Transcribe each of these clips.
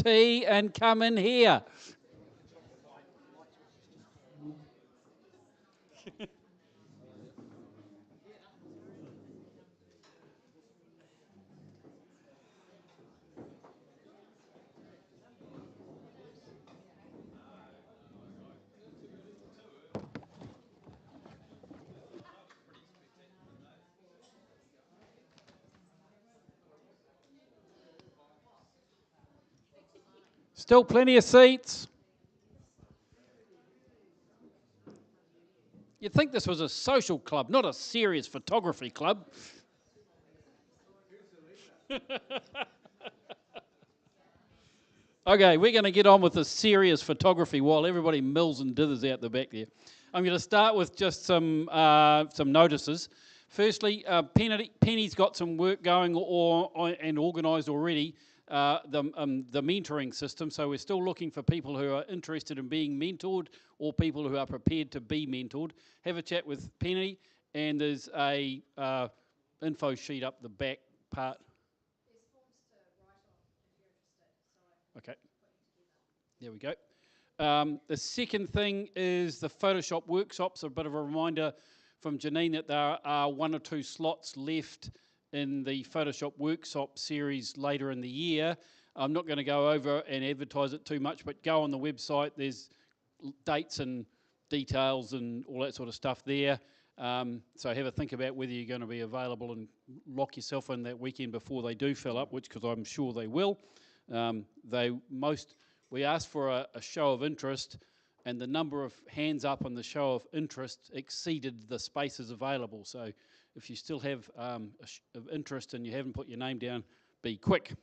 tea and come in here. Still plenty of seats. You'd think this was a social club, not a serious photography club. Okay, we're going to get on with the serious photography while everybody mills and dithers out the back there. I'm going to start with just some notices. Firstly, Penny's got some work going and organised already, the mentoring system. So we're still looking for people who are interested in being mentored or people who are prepared to be mentored. Have a chat with Penny, and there's a info sheet up the back part. Okay, there we go. The second thing is the Photoshop workshops. A bit of a reminder from Janine that there are 1 or 2 slots left in the Photoshop workshop series later in the year. I'm not going to go over and advertise it too much, but go on the website. There's dates and details and all that sort of stuff there. So have a think about whether you're going to be available and lock yourself in that weekend before they do fill up, which, because I'm sure they will. We asked for a show of interest, and the number of hands up on the show of interest exceeded the spaces available. So if you still have of interest and you haven't put your name down, be quick.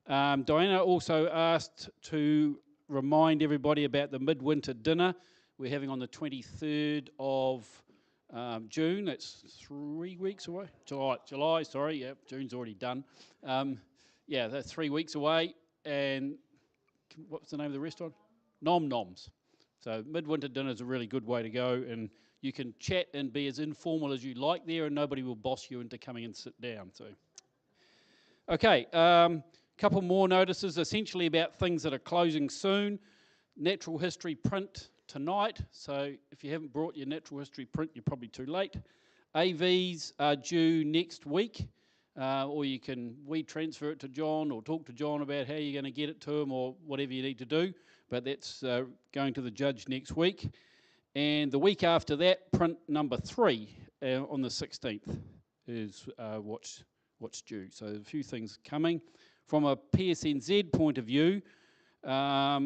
Diana also asked to remind everybody about the midwinter dinner we're having on the 23rd of June. That's 3 weeks away. July, sorry. Yeah, June's already done. Yeah, that's 3 weeks away. And what's the name of the restaurant? Nom Noms. So midwinter dinner is a really good way to go, and you can chat and be as informal as you like there, and nobody will boss you into coming and sit down. So, okay, couple more notices, essentially about things that are closing soon. Natural History print tonight. So if you haven't brought your Natural History print, you're probably too late. AVs are due next week. Or you can transfer it to John or talk to John about how you're going to get it to him or whatever you need to do. But that's going to the judge next week. And the week after that, print number 3 on the 16th is what's due. So a few things coming. From a PSNZ point of view, now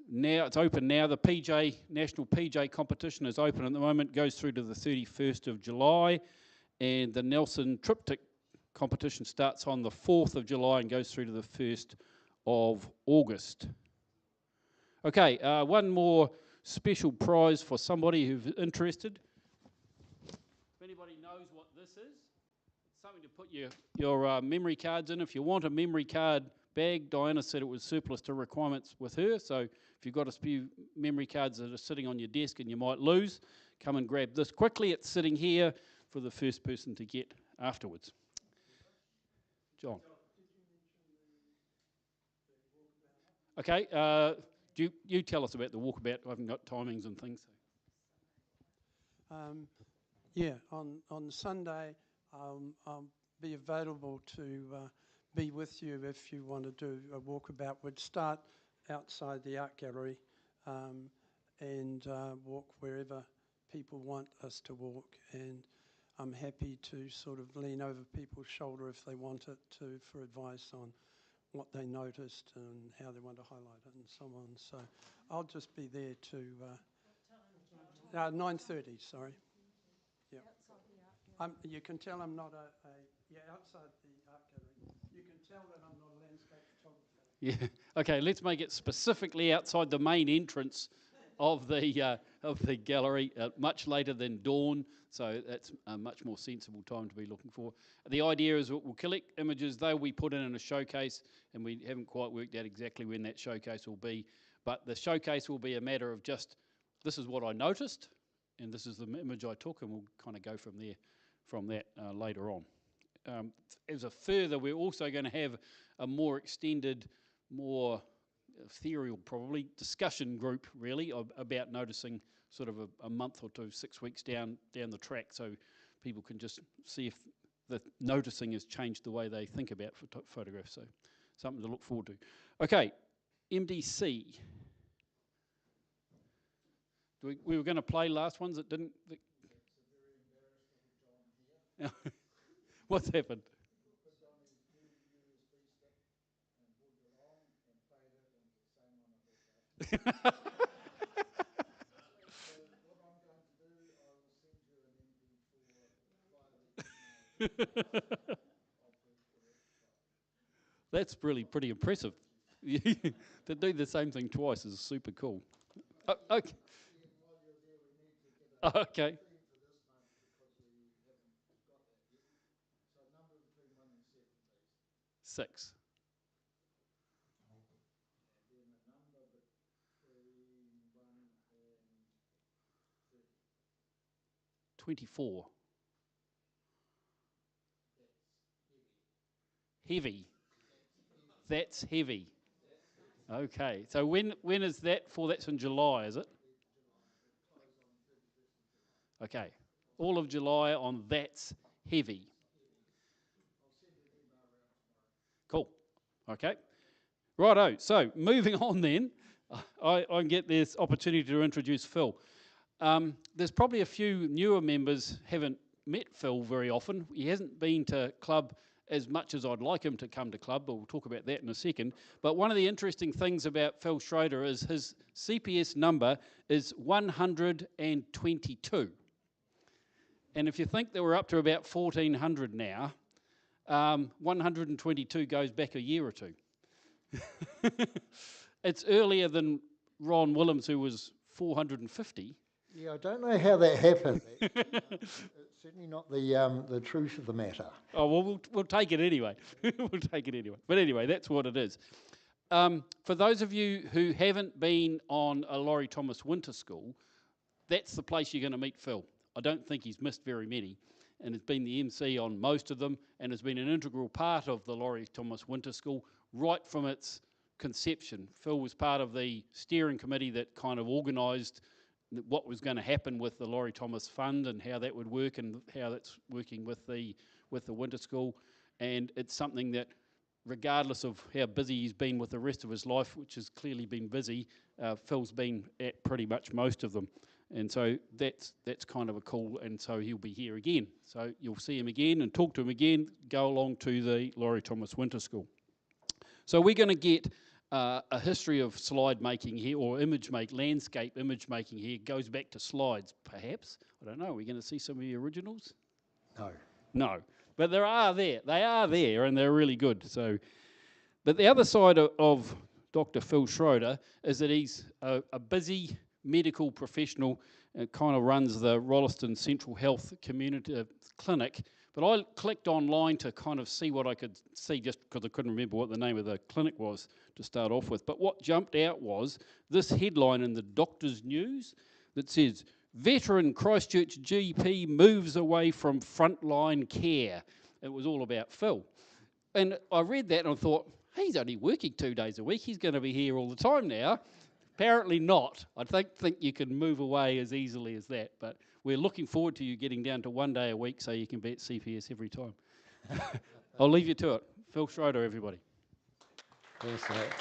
it's open now. The National PJ competition is open at the moment, goes through to the 31st of July. And the Nelson Triptych competition starts on the 4th of July and goes through to the 1st of August. Okay, one more special prize for somebody who's interested. If anybody knows what this is, it's something to put your memory cards in. If you want a memory card bag, Diana said it was surplus to requirements with her, so if you've got a few memory cards that are sitting on your desk and you might lose, come and grab this quickly. It's sitting here for the first person to get afterwards. John. Okay, you tell us about the walkabout. I haven't got timings and things. Yeah, on Sunday I'll be available to be with you if you want to do a walkabout. We'd start outside the art gallery and walk wherever people want us to walk, and I'm happy to sort of lean over people's shoulder if they want it to for advice on what they noticed and how they want to highlight it and so on. So I'll just be there to 9:30. Sorry. Yeah. You can tell I'm not outside the art gallery. You can tell that I'm not a landscape photographer. Yeah. Okay. Let's make it specifically outside the main entrance of the gallery, much later than dawn. So that's a much more sensible time to be looking for. The idea is we'll collect images. They'll be put in a showcase, and we haven't quite worked out exactly when that showcase will be. But the showcase will be a matter of just, this is what I noticed, and this is the image I took, and we'll kind of go from there, from that later on. As a further, we're also going to have a more extended more ethereal, probably, discussion group, really, about noticing sort of a month or two, 6 weeks down the track, so people can just see if the noticing has changed the way they think about photographs. So something to look forward to. Okay, MDC. We were going to play last ones that didn't. What's happened? That's really pretty impressive. To do the same thing twice is super cool. Okay. Okay. 6. 24. Heavy. That's heavy. Okay. So when is that for? That's in July, is it? Okay. All of July on That's Heavy. Cool. Okay. Righto. So moving on then, I get this opportunity to introduce Phil. There's probably a few newer members haven't met Phil very often. He hasn't been to club as much as I'd like him to come to club, but we'll talk about that in a second. But one of the interesting things about Phil Schroeder is his CPS number is 122. And if you think that we're up to about 1,400 now, 122 goes back a year or two. It's earlier than Ron Willems, who was 450. Yeah, I don't know how that happened. It's certainly not the truth of the matter. Oh, well, we'll take it anyway. We'll take it anyway. But anyway, that's what it is. For those of you who haven't been on a Laurie Thomas Winter School, that's the place you're going to meet Phil. I don't think he's missed very many, and has been the MC on most of them, and has been an integral part of the Laurie Thomas Winter School right from its conception. Phil was part of the steering committee that kind of organised what was going to happen with the Laurie Thomas Fund and how that would work and how that's working with the winter school. And it's something that, regardless of how busy he's been with the rest of his life, which has clearly been busy, Phil's been at pretty much most of them. And so that's kind of a cool, and so he'll be here again. So you'll see him again and talk to him again, go along to the Laurie Thomas Winter School. So we're going to get a history of slide making here, or landscape image making here. It goes back to slides, perhaps. I don't know. Are we going to see some of the originals? No. No. But they are there, and they're really good. So, but the other side of Dr. Phil Schroeder is that he's a busy medical professional, kind of runs the Rolleston Central Health Community Clinic. But I clicked online to kind of see what I could see, just because I couldn't remember what the name of the clinic was to start off with. But what jumped out was this headline in the Doctor's News that says, "Veteran Christchurch GP moves away from frontline care." It was all about Phil. And I read that and I thought, he's only working 2 days a week. He's going to be here all the time now. Apparently not. I don't think you can move away as easily as that. But we're looking forward to you getting down to 1 day a week so you can be at CPS every time. I'll leave you to it. Phil Schroeder, everybody. Thanks for that.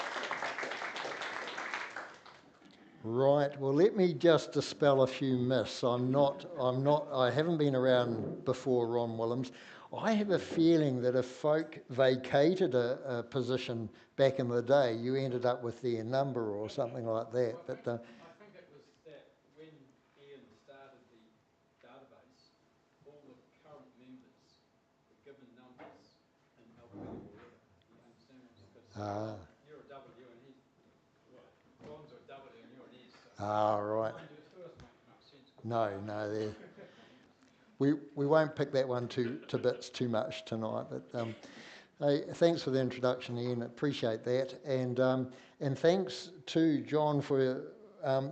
Right, well, let me just dispel a few myths. I haven't been around before Ron Willems. I have a feeling that if folk vacated a position back in the day, you ended up with their number or something like that. But I think it was that when Ian started the database, all the current members were given numbers in alphabetical order. You understand what? Because you're a W and he's, well, Ron's a W and you're an S. So right. It still doesn't make much sense. No, we won't pick that one to bits too much tonight. But hey, thanks for the introduction, Ian. Appreciate that, and thanks to John for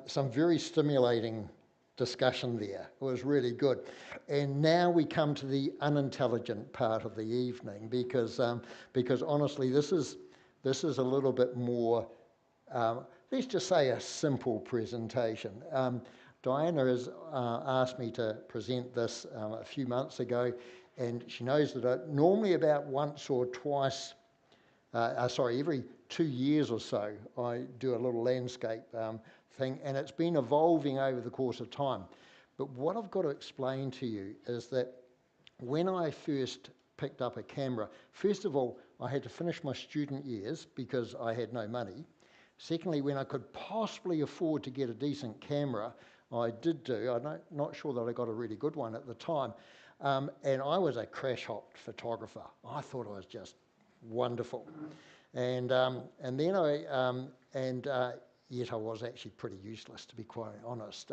some very stimulating discussion there. It was really good. And now we come to the unintelligent part of the evening, because honestly, this is this is a little bit more, let's just say a simple presentation. Diana has asked me to present this a few months ago, and she knows that normally about once or twice, every 2 years or so, I do a little landscape thing, and it's been evolving over the course of time. But what I've got to explain to you is that when I first picked up a camera, first of all, I had to finish my student years because I had no money. Secondly, when I could possibly afford to get a decent camera, I did do. I'm not sure that I got a really good one at the time. And I was a crash-hopped photographer. I thought I was just wonderful. And yet I was actually pretty useless, to be quite honest.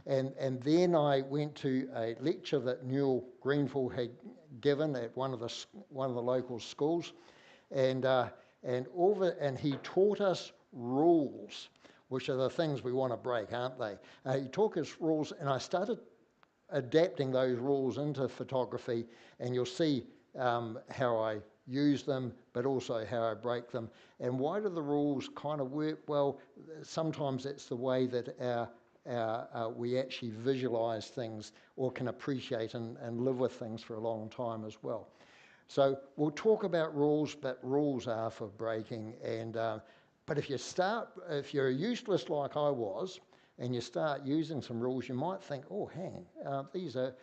And then I went to a lecture that Newell Greenfield had given at one of the local schools, and he taught us rules, which are the things we want to break, aren't they? He taught us rules, and I started adapting those rules into photography, and you'll see how I use them, but also how I break them. And why do the rules kind of work? Well, sometimes it's the way that we actually visualize things or can appreciate and live with things for a long time as well. So we'll talk about rules, but rules are for breaking. And but if you're useless like I was, and you start using some rules, you might think, oh, hang, these are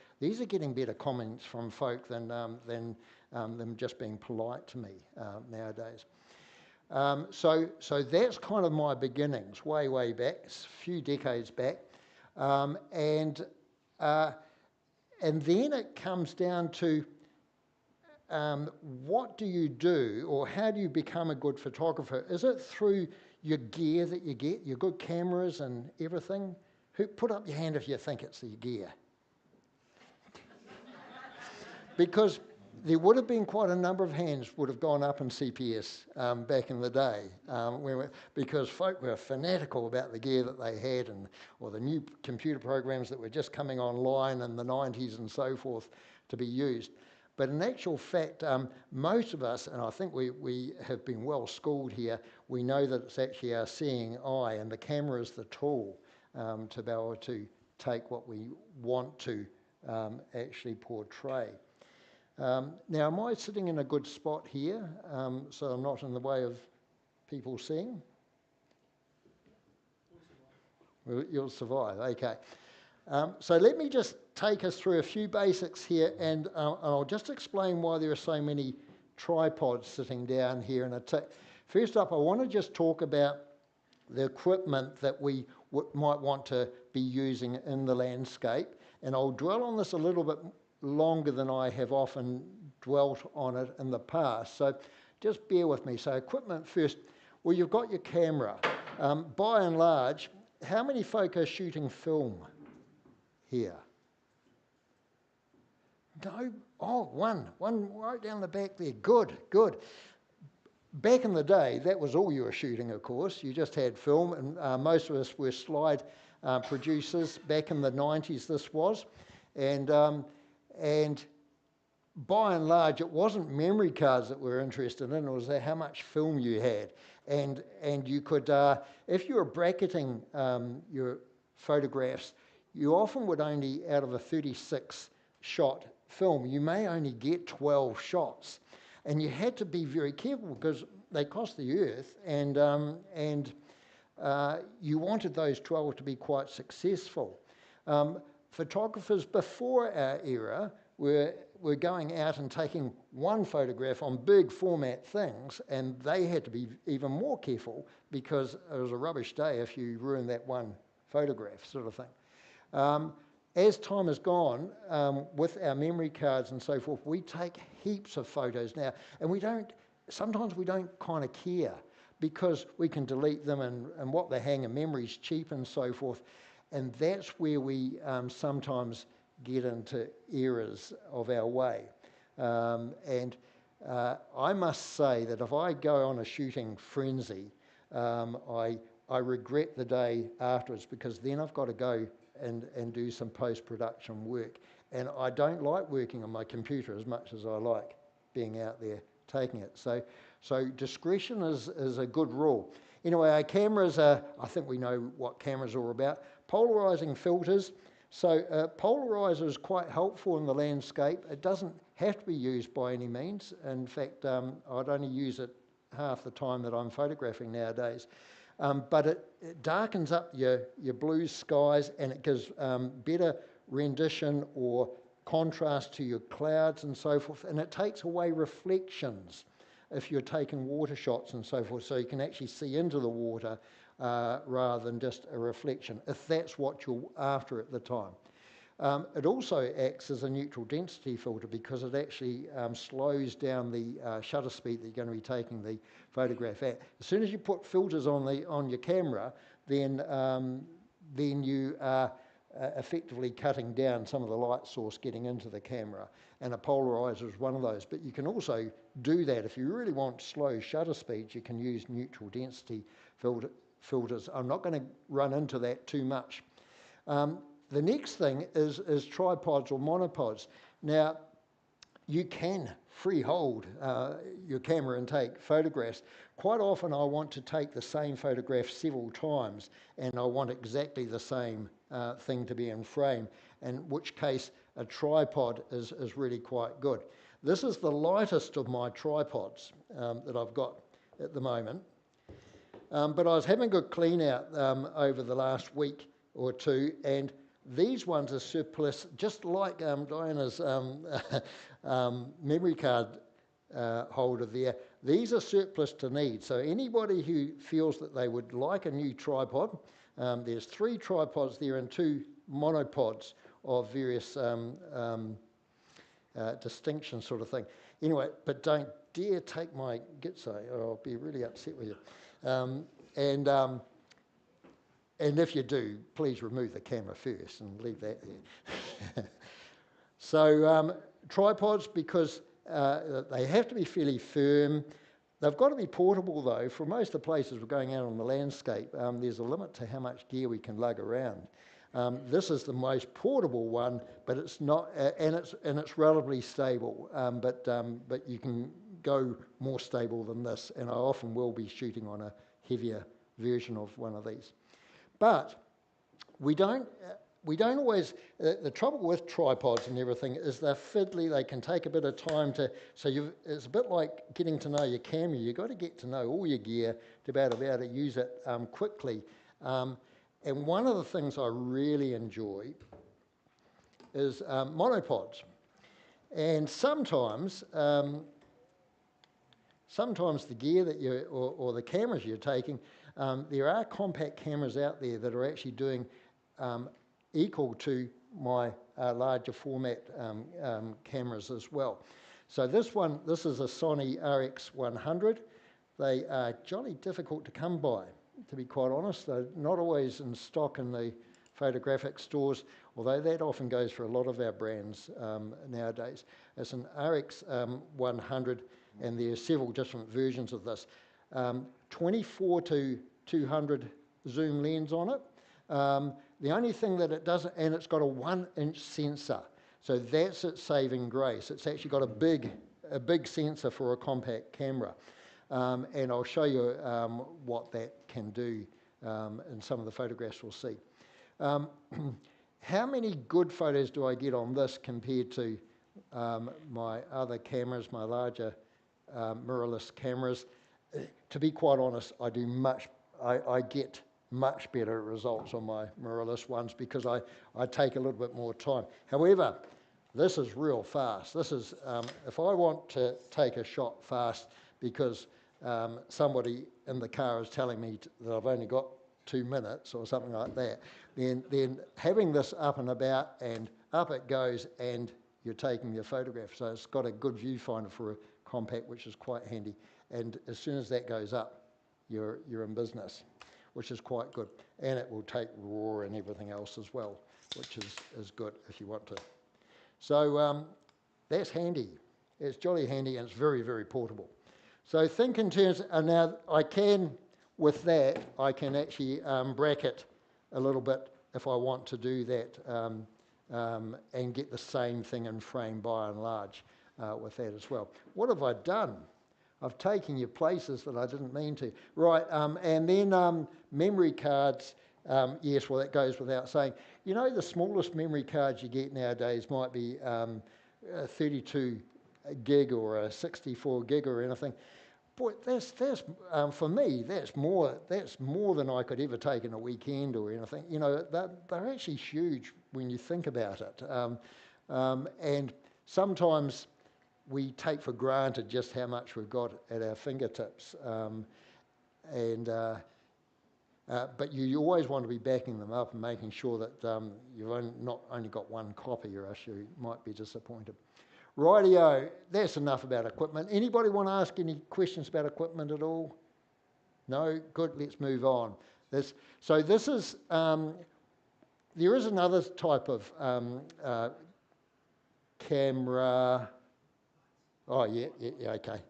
getting better comments from folk than them just being polite to me nowadays. So that's kind of my beginnings, way back, a few decades back, and then it comes down to what do you do, or how do you become a good photographer? Is it through your gear that you get, your good cameras and everything? Put up your hand if you think it's the gear. Because there would have been quite a number of hands would have gone up in CPS back in the day, because folk were fanatical about the gear that they had, or the new computer programs that were just coming online in the 90s and so forth to be used. But in actual fact, most of us, and I think we have been well schooled here, we know that it's actually our seeing eye, and the camera is the tool to be able to take what we want to actually portray. Now, am I sitting in a good spot here, so I'm not in the way of people seeing? You'll survive, okay. So let me just take us through a few basics here, and I'll just explain why there are so many tripods sitting down here in a tick. First up, I want to just talk about the equipment that we might want to be using in the landscape, and I'll dwell on this a little bit longer than I have often dwelt on it in the past. So just bear with me. So equipment first. Well, you've got your camera. By and large, how many folk are shooting film here? No? Oh, one right down the back there. Good. Back in the day, that was all you were shooting, of course. You just had film, and most of us were slide producers. Back in the 90s, this was. And by and large, it wasn't memory cards that we were interested in, it was how much film you had. And you could, if you were bracketing your photographs, you often would only, out of a 36 shot film, you may only get 12 shots. And you had to be very careful because they cost the earth, and you wanted those 12 to be quite successful. Photographers before our era were going out and taking one photograph on big format things, and they had to be even more careful because it was a rubbish day if you ruined that one photograph, sort of thing. As time has gone, with our memory cards and so forth, we take heaps of photos now, and sometimes we don't kind of care because we can delete them, and what they hang in memory is cheap and so forth. And that's where we sometimes get into errors of our way. I must say that if I go on a shooting frenzy, I regret the day afterwards, because then I've got to go and do some post-production work. And I don't like working on my computer as much as I like being out there taking it. So discretion is a good rule. Anyway, our cameras are, I think we know what cameras are all about. Polarising filters. So polarizer is quite helpful in the landscape. It doesn't have to be used by any means. In fact, I'd only use it half the time that I'm photographing nowadays. But it darkens up your blue skies, and it gives better rendition or contrast to your clouds and so forth. And it takes away reflections if you're taking water shots and so forth, so you can actually see into the water rather than just a reflection, if that's what you're after at the time. It also acts as a neutral density filter because it actually slows down the shutter speed that you're going to be taking the photograph at. As soon as you put filters on your camera, then you are effectively cutting down some of the light source getting into the camera, and a polarizer is one of those. But you can also do that if you really want slow shutter speeds. You can use neutral density filters. I'm not going to run into that too much. The next thing is tripods or monopods. Now, you can freehold your camera and take photographs. Quite often I want to take the same photograph several times, and I want exactly the same thing to be in frame, in which case a tripod is really quite good. This is the lightest of my tripods that I've got at the moment. But I was having a good clean out over the last week or two, and these ones are surplus, just like Diana's memory card holder there. These are surplus to need. So anybody who feels that they would like a new tripod, there's 3 tripods there and 2 monopods of various distinction sort of thing. Anyway, but don't dare take my Gitzo, or I'll be really upset with you. And if you do, please remove the camera first and leave that there. So tripods, because they have to be fairly firm. They've got to be portable though. For most of the places we're going out on the landscape, there's a limit to how much gear we can lug around. This is the most portable one, but it's not, and it's relatively stable. But you can go more stable than this, and I often will be shooting on a heavier version of one of these. But we don't always, the trouble with tripods and everything is they're fiddly. They can take a bit of time to, it's a bit like getting to know your camera. You've got to get to know all your gear to be able to use it quickly. And one of the things I really enjoy is monopods. And sometimes the gear that you, or the cameras you're taking, there are compact cameras out there that are actually doing equal to my larger format cameras as well. So this is a Sony RX100. They are jolly difficult to come by, to be quite honest. They're not always in stock in the photographic stores, although that often goes for a lot of our brands nowadays. It's an RX100, and there are several different versions of this. 24 to 200 zoom lens on it. The only thing that it doesn't, and it's got a 1-inch sensor, so that's its saving grace. It's actually got a big sensor for a compact camera, and I'll show you what that can do in some of the photographs we'll see. How many good photos do I get on this compared to my other cameras, my larger mirrorless cameras? To be quite honest, I get much better results on my mirrorless ones because I take a little bit more time. However, this is real fast. This is, if I want to take a shot fast because somebody in the car is telling me that I've only got 2 minutes or something like that, then having this up and about, and up it goes, and you're taking your photograph. So it's got a good viewfinder for a compact, which is quite handy. And as soon as that goes up, you're in business, which is quite good. And it will take RAW and everything else as well, which is good if you want to. So that's handy. It's jolly handy, and it's very, very portable. So think in terms, now I can, with that, I can actually bracket a little bit if I want to do that and get the same thing in frame by and large with that as well. What have I done? I've taken you places that I didn't mean to. Right, and then memory cards. Yes, well, that goes without saying. You know, the smallest memory cards you get nowadays might be a 32 gig or a 64 gig or anything. Boy, that's for me, that's more than I could ever take in a weekend or anything. You know, they're actually huge when you think about it. And sometimes we take for granted just how much we've got at our fingertips. But you always want to be backing them up and making sure that you've not only got one copy, or else you might be disappointed. Rightio, that's enough about equipment. Anybody want to ask any questions about equipment at all? No? Good, let's move on. This is, there is another type of camera. Oh, yeah, okay.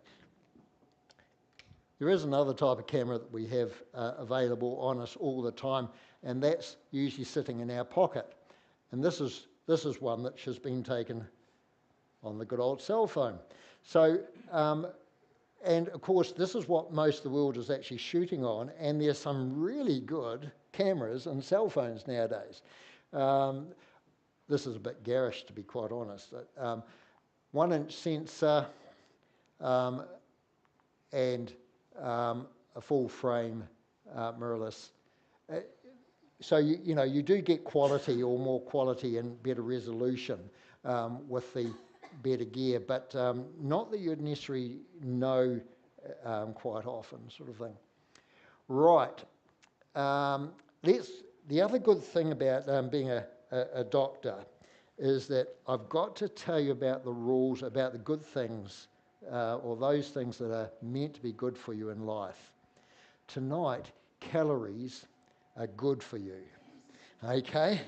There is another type of camera that we have available on us all the time, and that's usually sitting in our pocket. And this is one that has been taken on the good old cell phone. So, and of course, this is what most of the world is actually shooting on, and there's some really good cameras and cell phones nowadays. This is a bit garish, to be quite honest. 1-inch sensor and a full frame mirrorless. So you do get quality, or more quality and better resolution with the better gear, but not that you'd necessarily know quite often, sort of thing. Right. The other good thing about being a doctor is that I've got to tell you about the rules, about the good things, or those things that are meant to be good for you in life. Tonight, calories are good for you. Okay?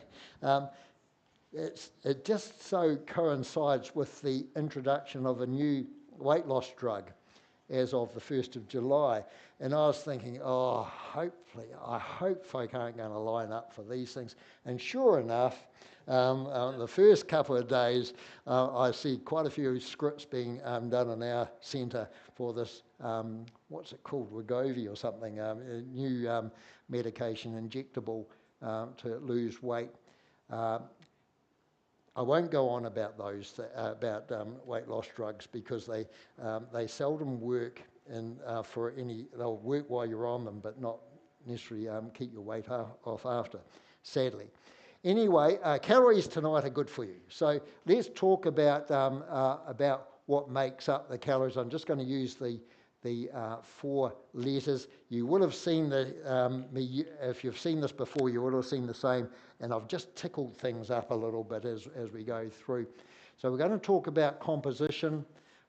It just so coincides with the introduction of a new weight loss drug as of the 1st of July. And I was thinking, I hope folk aren't going to line up for these things. And sure enough, the first couple of days, I see quite a few scripts being done in our centre for this, what's it called, Wegovy or something, a new medication, injectable, to lose weight. I won't go on about those, weight loss drugs, because they seldom work for any. They'll work while you're on them, but not necessarily keep your weight off after, sadly. Anyway, calories tonight are good for you. So let's talk about what makes up the calories. I'm just going to use the 4 letters. You would have seen if you've seen this before, you would have seen the same, and I've just tickled things up a little bit as we go through. So we're going to talk about composition,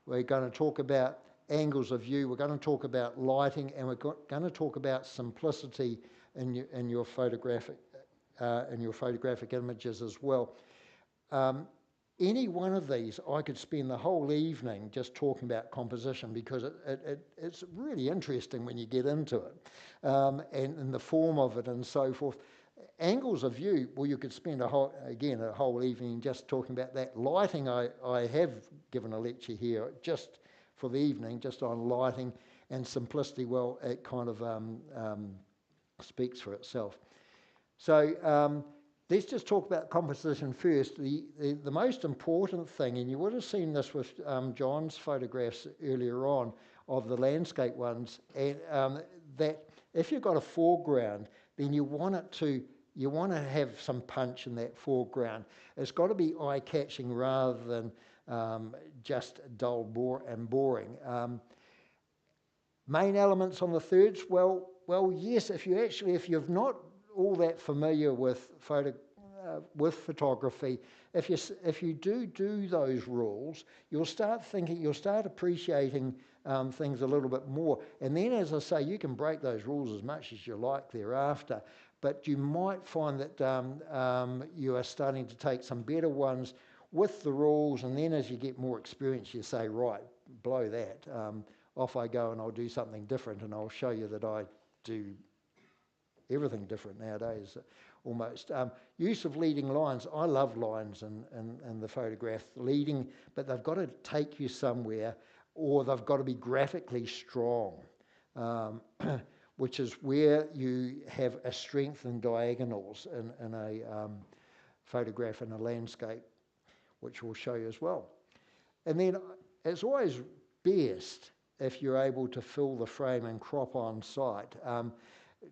we're going to talk about angles of view, we're going to talk about lighting, and we're going to talk about simplicity in your photographic images as well. Any one of these, I could spend the whole evening just talking about composition, because it's really interesting when you get into it, and the form of it and so forth. Angles of view, well, you could spend a whole evening just talking about that. Lighting, I have given a lecture here just for the evening, just on lighting, and simplicity, well, it kind of speaks for itself. So let's just talk about composition first. The most important thing, and you would have seen this with John's photographs earlier on of the landscape ones, and that if you've got a foreground, then you want to have some punch in that foreground. It's got to be eye-catching rather than just dull and boring. Main elements on the thirds, well, yes. If you're not all that familiar with photography, if you do those rules, you'll start appreciating things a little bit more. And then, as I say, you can break those rules as much as you like thereafter, but you might find that you are starting to take some better ones with the rules, and then as you get more experience, you say, right, blow that. Off I go, and I'll do something different, and I'll show you that I do everything different nowadays, almost. Use of leading lines. I love lines in the photograph, leading, but they've got to take you somewhere. or they've got to be graphically strong, which is where you have a strength in diagonals in a photograph in a landscape, which we'll show you as well. And then it's always best if you're able to fill the frame and crop on site.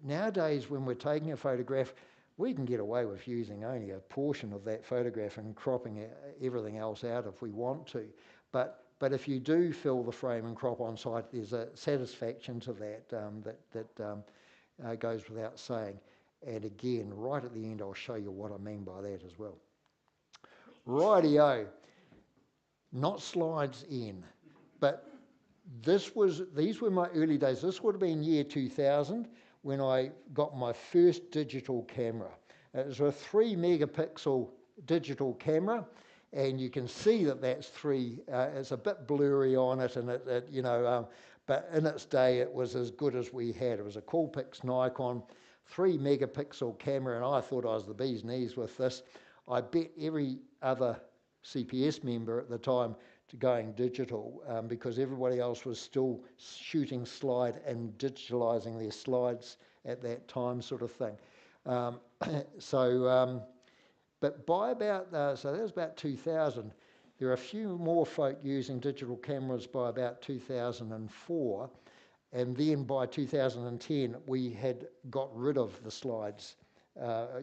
Nowadays, when we're taking a photograph, we can get away with using only a portion of that photograph and cropping everything else out if we want to. But if you do fill the frame and crop on site, there's a satisfaction to that goes without saying. And again, right at the end, I'll show you what I mean by that as well. Rightio, not slides in, but these were my early days. This would have been year 2000 when I got my first digital camera. It was a 3 megapixel digital camera, and you can see that that's 3. It's a bit blurry on it, and but in its day it was as good as we had. It was a Coolpix Nikon 3 megapixel camera, and I thought I was the bee's knees with this. I bet every other CPS member at the time to going digital because everybody else was still shooting slide and digitalising their slides at that time, sort of thing. But by about, so that was about 2000, there are a few more folk using digital cameras by about 2004, and then by 2010 we had got rid of the slides,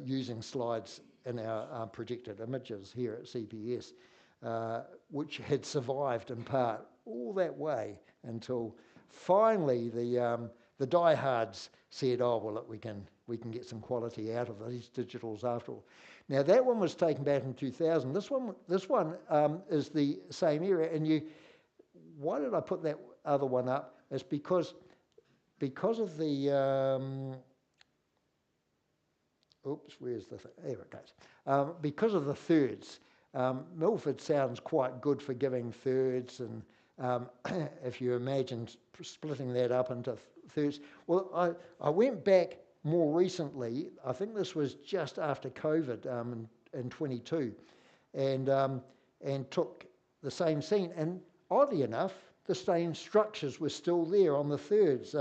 using slides in our projected images here at CPS. Which had survived in part all that way until finally the diehards said, "Oh well, look, we can get some quality out of these digitals after all." Now that one was taken back in 2000. This one is the same era. And why did I put that other one up? It's because of the where's the there it goes. Because of the thirds. Milford sounds quite good for giving thirds, and if you imagine splitting that up into thirds. Well, I went back more recently. I think this was just after COVID in 22, and took the same scene. And oddly enough, the same structures were still there on the thirds,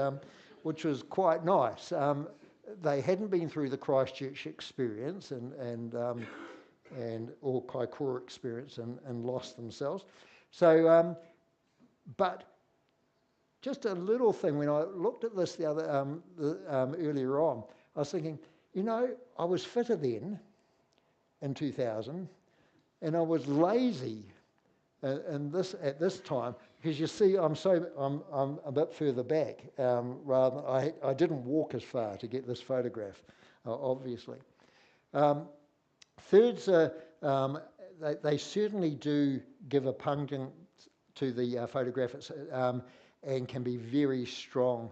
which was quite nice. They hadn't been through the Christchurch experience or Kaikoura experience and lost themselves. So, but just a little thing, when I looked at this earlier on, I was thinking, I was fitter then in 2000, and I was lazy at this time, because you see, I'm a bit further back. I didn't walk as far to get this photograph, obviously. Thirds are, they certainly do give a pungent to the photograph and can be very strong.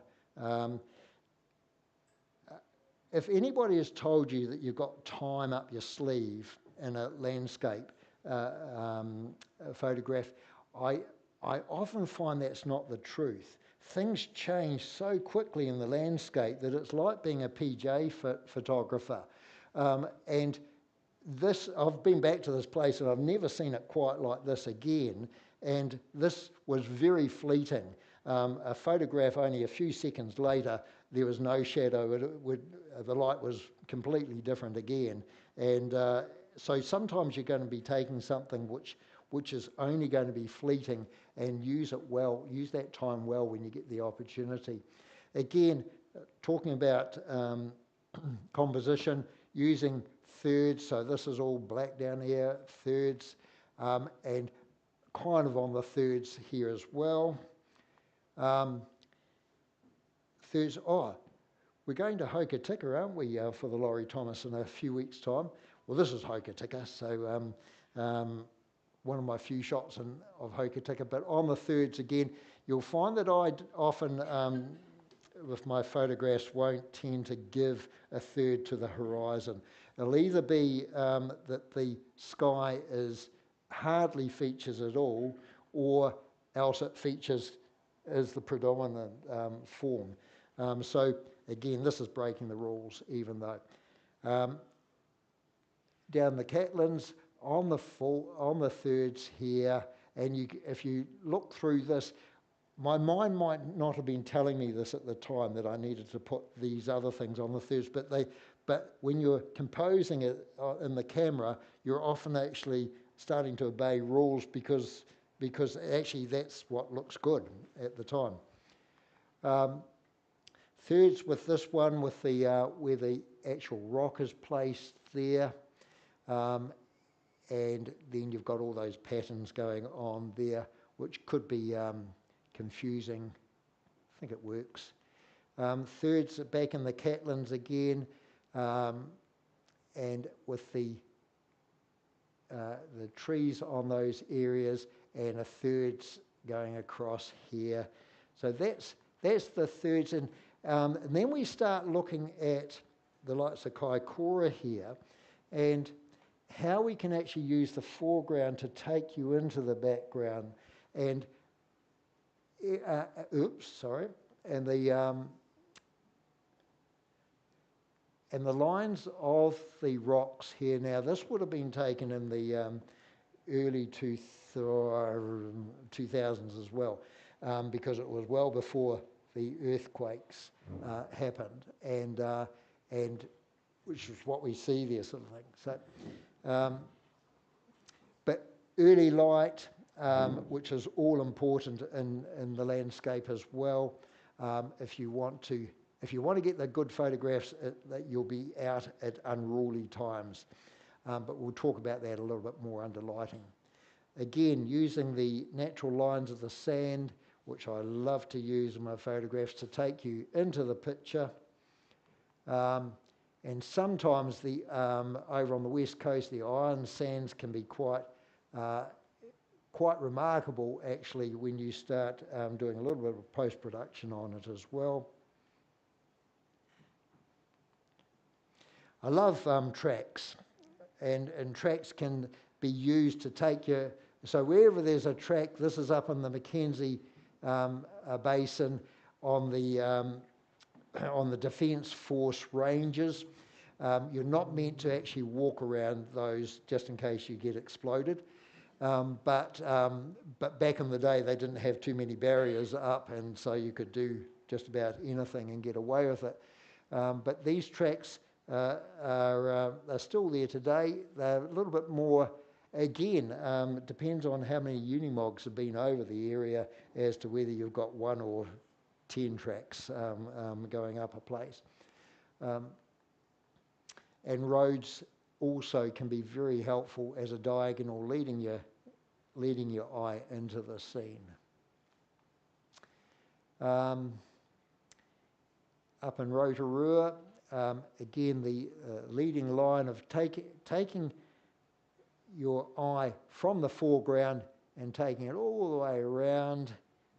If anybody has told you that you've got time up your sleeve in a landscape photograph, I often find that's not the truth. Things change so quickly in the landscape that it's like being a PJ photographer. And I've been back to this place and I've never seen it quite like this again, and this was very fleeting. A photograph only a few seconds later, there was no shadow. The light was completely different again, and so sometimes you're going to be taking something which is only going to be fleeting, and use it well, use that time well when you get the opportunity. Again, talking about composition, using thirds, so this is all black down here, thirds, and kind of on the thirds here as well. Thirds, we're going to Hokitika, aren't we, for the Laurie Thomas in a few weeks' time? Well, this is Hokitika, so one of my few shots of Hokitika, but on the thirds again, you'll find that I often, with my photographs, won't tend to give a third to the horizon. It'll either be that the sky is hardly features at all, or else it features as the predominant form. So again, this is breaking the rules, even though. Down the Catlins, on the thirds here, and if you look through this, my mind might not have been telling me this at the time, that I needed to put these other things on the thirds, but when you're composing it in the camera, you're often actually starting to obey rules because actually that's what looks good at the time. Thirds with this one, with the where the actual rock is placed there, and then you've got all those patterns going on there, which could be confusing. I think it works. Thirds are back in the Catlins again, and with the trees on those areas, and a thirds going across here. So that's the thirds, and then we start looking at the likes of Kaikoura here, and how we can actually use the foreground to take you into the background, and and the lines of the rocks here. Now this would have been taken in the early 2000s as well, because it was well before the earthquakes happened, and which is what we see there, sort of thing. So, but early light, which is all important in the landscape as well. If you want to get the good photographs, that you'll be out at unruly times. But we'll talk about that a little bit more under lighting. Again, using the natural lines of the sand, which I love to use in my photographs to take you into the picture. And sometimes over on the west coast, the iron sands can be quite remarkable, actually, when you start doing a little bit of post-production on it as well. I love tracks, and tracks can be used to take you. So wherever there's a track, this is up in the Mackenzie Basin on the Defence Force ranges. You're not meant to actually walk around those just in case you get exploded. But back in the day, they didn't have too many barriers up, and so you could do just about anything and get away with it. But these tracks are still there today. They're a little bit more, again, it depends on how many unimogs have been over the area as to whether you've got 1 or 10 tracks going up a place. And roads also can be very helpful as a diagonal leading your eye into the scene. Up in Rotorua, again, the leading line of taking your eye from the foreground and taking it all the way around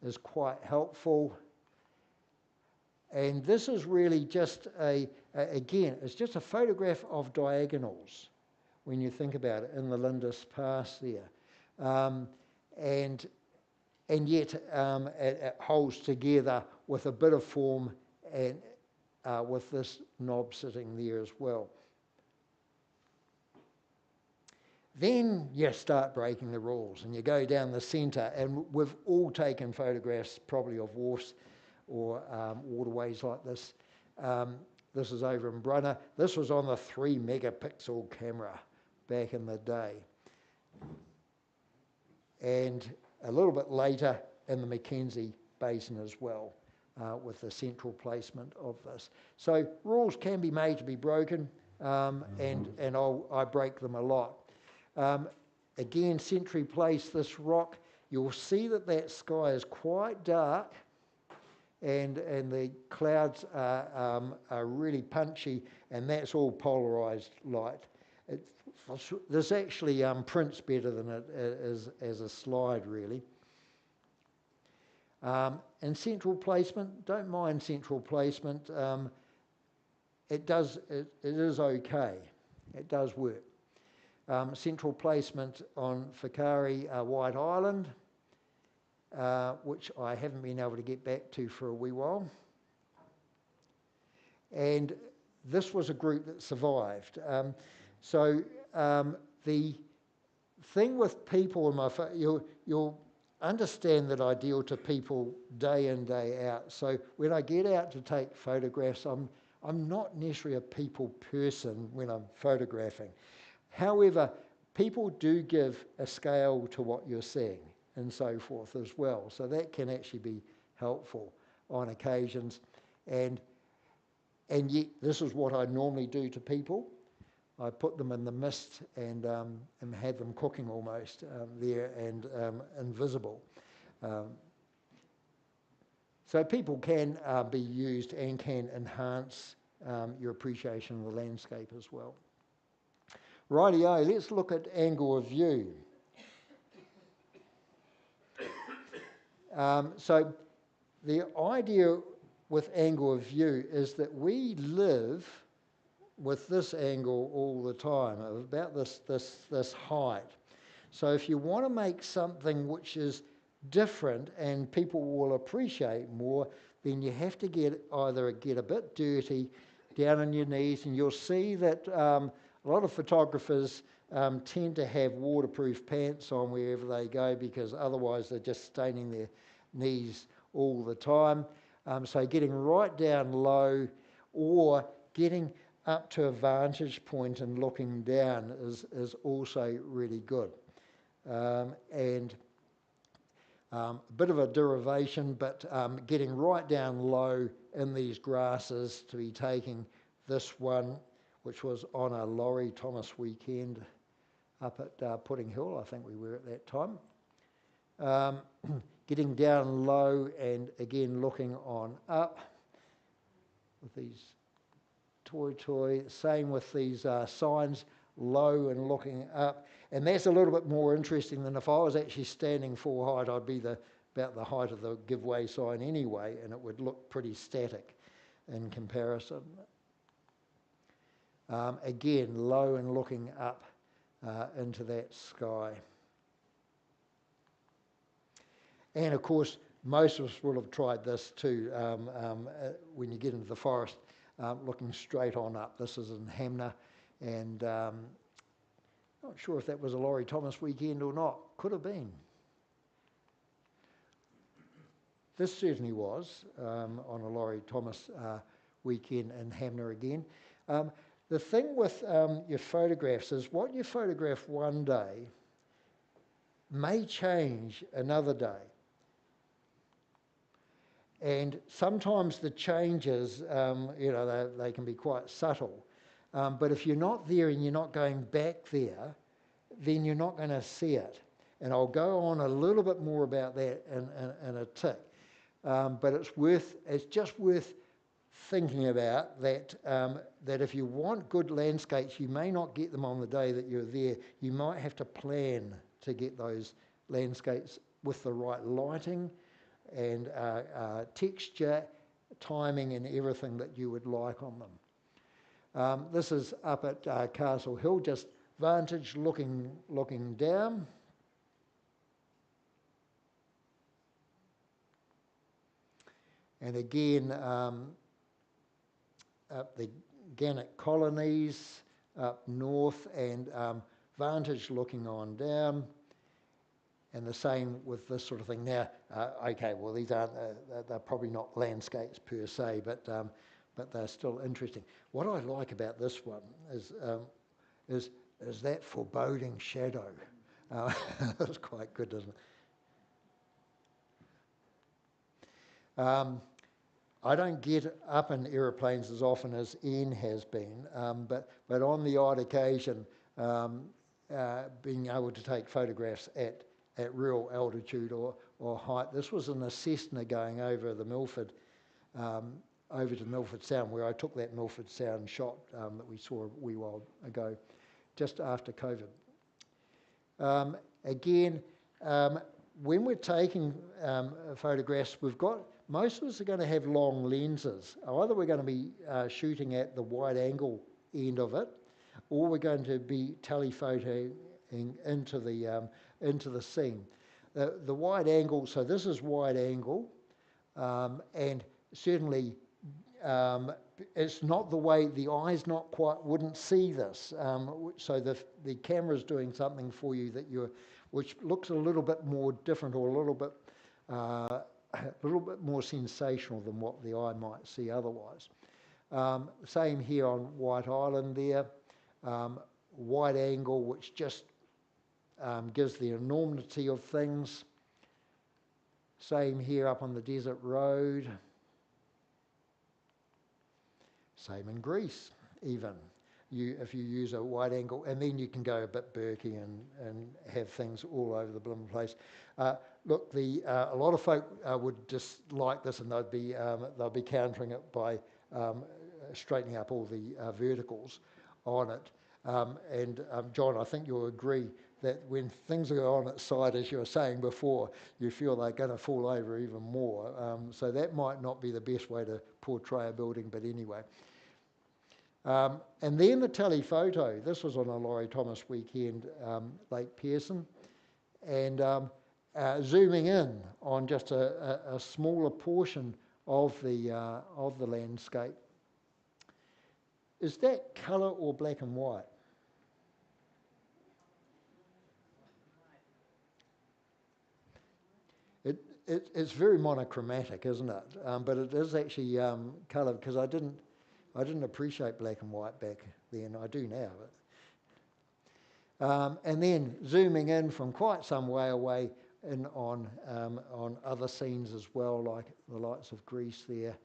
is quite helpful. And this is really just again, it's just a photograph of diagonals when you think about it in the Lindis Pass there. And yet it holds together with a bit of form, and with this knob sitting there as well. Then you start breaking the rules and you go down the centre, and we've all taken photographs probably of wharfs or waterways like this. This is over in Brunner. This was on the 3 megapixel camera back in the day. And a little bit later in the Mackenzie Basin as well, with the central placement of this. So rules can be made to be broken, and I break them a lot. Again, centrally place this rock. You'll see that sky is quite dark, and the clouds are really punchy, and that's all polarized light. This actually prints better than it is as a slide, really. And central placement, don't mind central placement. It is okay. It does work. Central placement on Whakaari White Island, which I haven't been able to get back to for a wee while. And this was a group that survived. So the thing with people in my you'll understand that I deal to people day in, day out. So when I get out to take photographs, I'm not necessarily a people person when I'm photographing. However, people do give a scale to what you're seeing and so forth as well. So that can actually be helpful on occasions. And yet this is what I normally do to people. I put them in the mist and have them cooking almost there and invisible. So people can be used and can enhance your appreciation of the landscape as well. Rightio, let's look at angle of view. So the idea with angle of view is that we live with this angle all the time, about this height. So if you want to make something which is different and people will appreciate more, then you have to either get a bit dirty, down on your knees, and you'll see that a lot of photographers tend to have waterproof pants on wherever they go, because otherwise they're just staining their knees all the time. So getting right down low or getting up to a vantage point and looking down is also really good. And a bit of a derivation, but getting right down low in these grasses to be taking this one, which was on a Laurie Thomas weekend up at Pudding Hill, I think we were at that time. Getting down low and again looking on up with these toy, same with these signs, low and looking up. And that's a little bit more interesting than if I was actually standing full height. I'd be about the height of the giveaway sign anyway, and it would look pretty static in comparison. Again, low and looking up into that sky. And of course, most of us will have tried this too when you get into the forest, looking straight on up. This is in Hamner, and not sure if that was a Laurie Thomas weekend or not. Could have been. This certainly was on a Laurie Thomas weekend in Hamner again. The thing with your photographs is what you photograph one day may change another day. And sometimes the changes, they can be quite subtle. But if you're not there and you're not going back there, then you're not going to see it. And I'll go on a little bit more about that in a tick. But it's just worth thinking about that if you want good landscapes, you may not get them on the day that you're there. You might have to plan to get those landscapes with the right lighting and texture, timing and everything that you would like on them. This is up at Castle Hill, just vantage looking down. And again, up the Gannet colonies up north, and vantage looking on down. And the same with this sort of thing. Now, okay, well, these aren't, they're probably not landscapes per se, but they're still interesting. What I like about this one is that foreboding shadow. That's quite good, isn't it? I don't get up in aeroplanes as often as Ian has been, but on the odd occasion, being able to take photographs at real altitude or height. This was in a Cessna going over the Milford, over to Milford Sound, where I took that Milford Sound shot that we saw a wee while ago, just after COVID. Again, when we're taking photographs, most of us are going to have long lenses. Either we're going to be shooting at the wide angle end of it, or we're going to be telephotoing into the scene. The wide angle, so this is wide angle, and certainly it's not the way, the eyes wouldn't see this. So the camera's doing something for you that which looks a little bit more different or a little bit more sensational than what the eye might see otherwise. Same here on White Island there. Wide angle, which just gives the enormity of things. Same here up on the desert road. Same in Greece, even. If you use a wide angle, and then you can go a bit Berkey and have things all over the blooming place. Look, a lot of folk would dislike this, and they'll be countering it by straightening up all the verticals on it. John, I think you'll agree that when things are on its side, as you were saying before, you feel they're going to fall over even more. So that might not be the best way to portray a building, but anyway. And then the telephoto. This was on a Laurie Thomas weekend, Lake Pearson, and zooming in on just a smaller portion of the landscape. Is that colour or black and white? It's very monochromatic, isn't it? But it is actually coloured, because I didn't appreciate black and white back then. I do now. But. And then zooming in from quite some way away in on other scenes as well, like the lights of Greece there.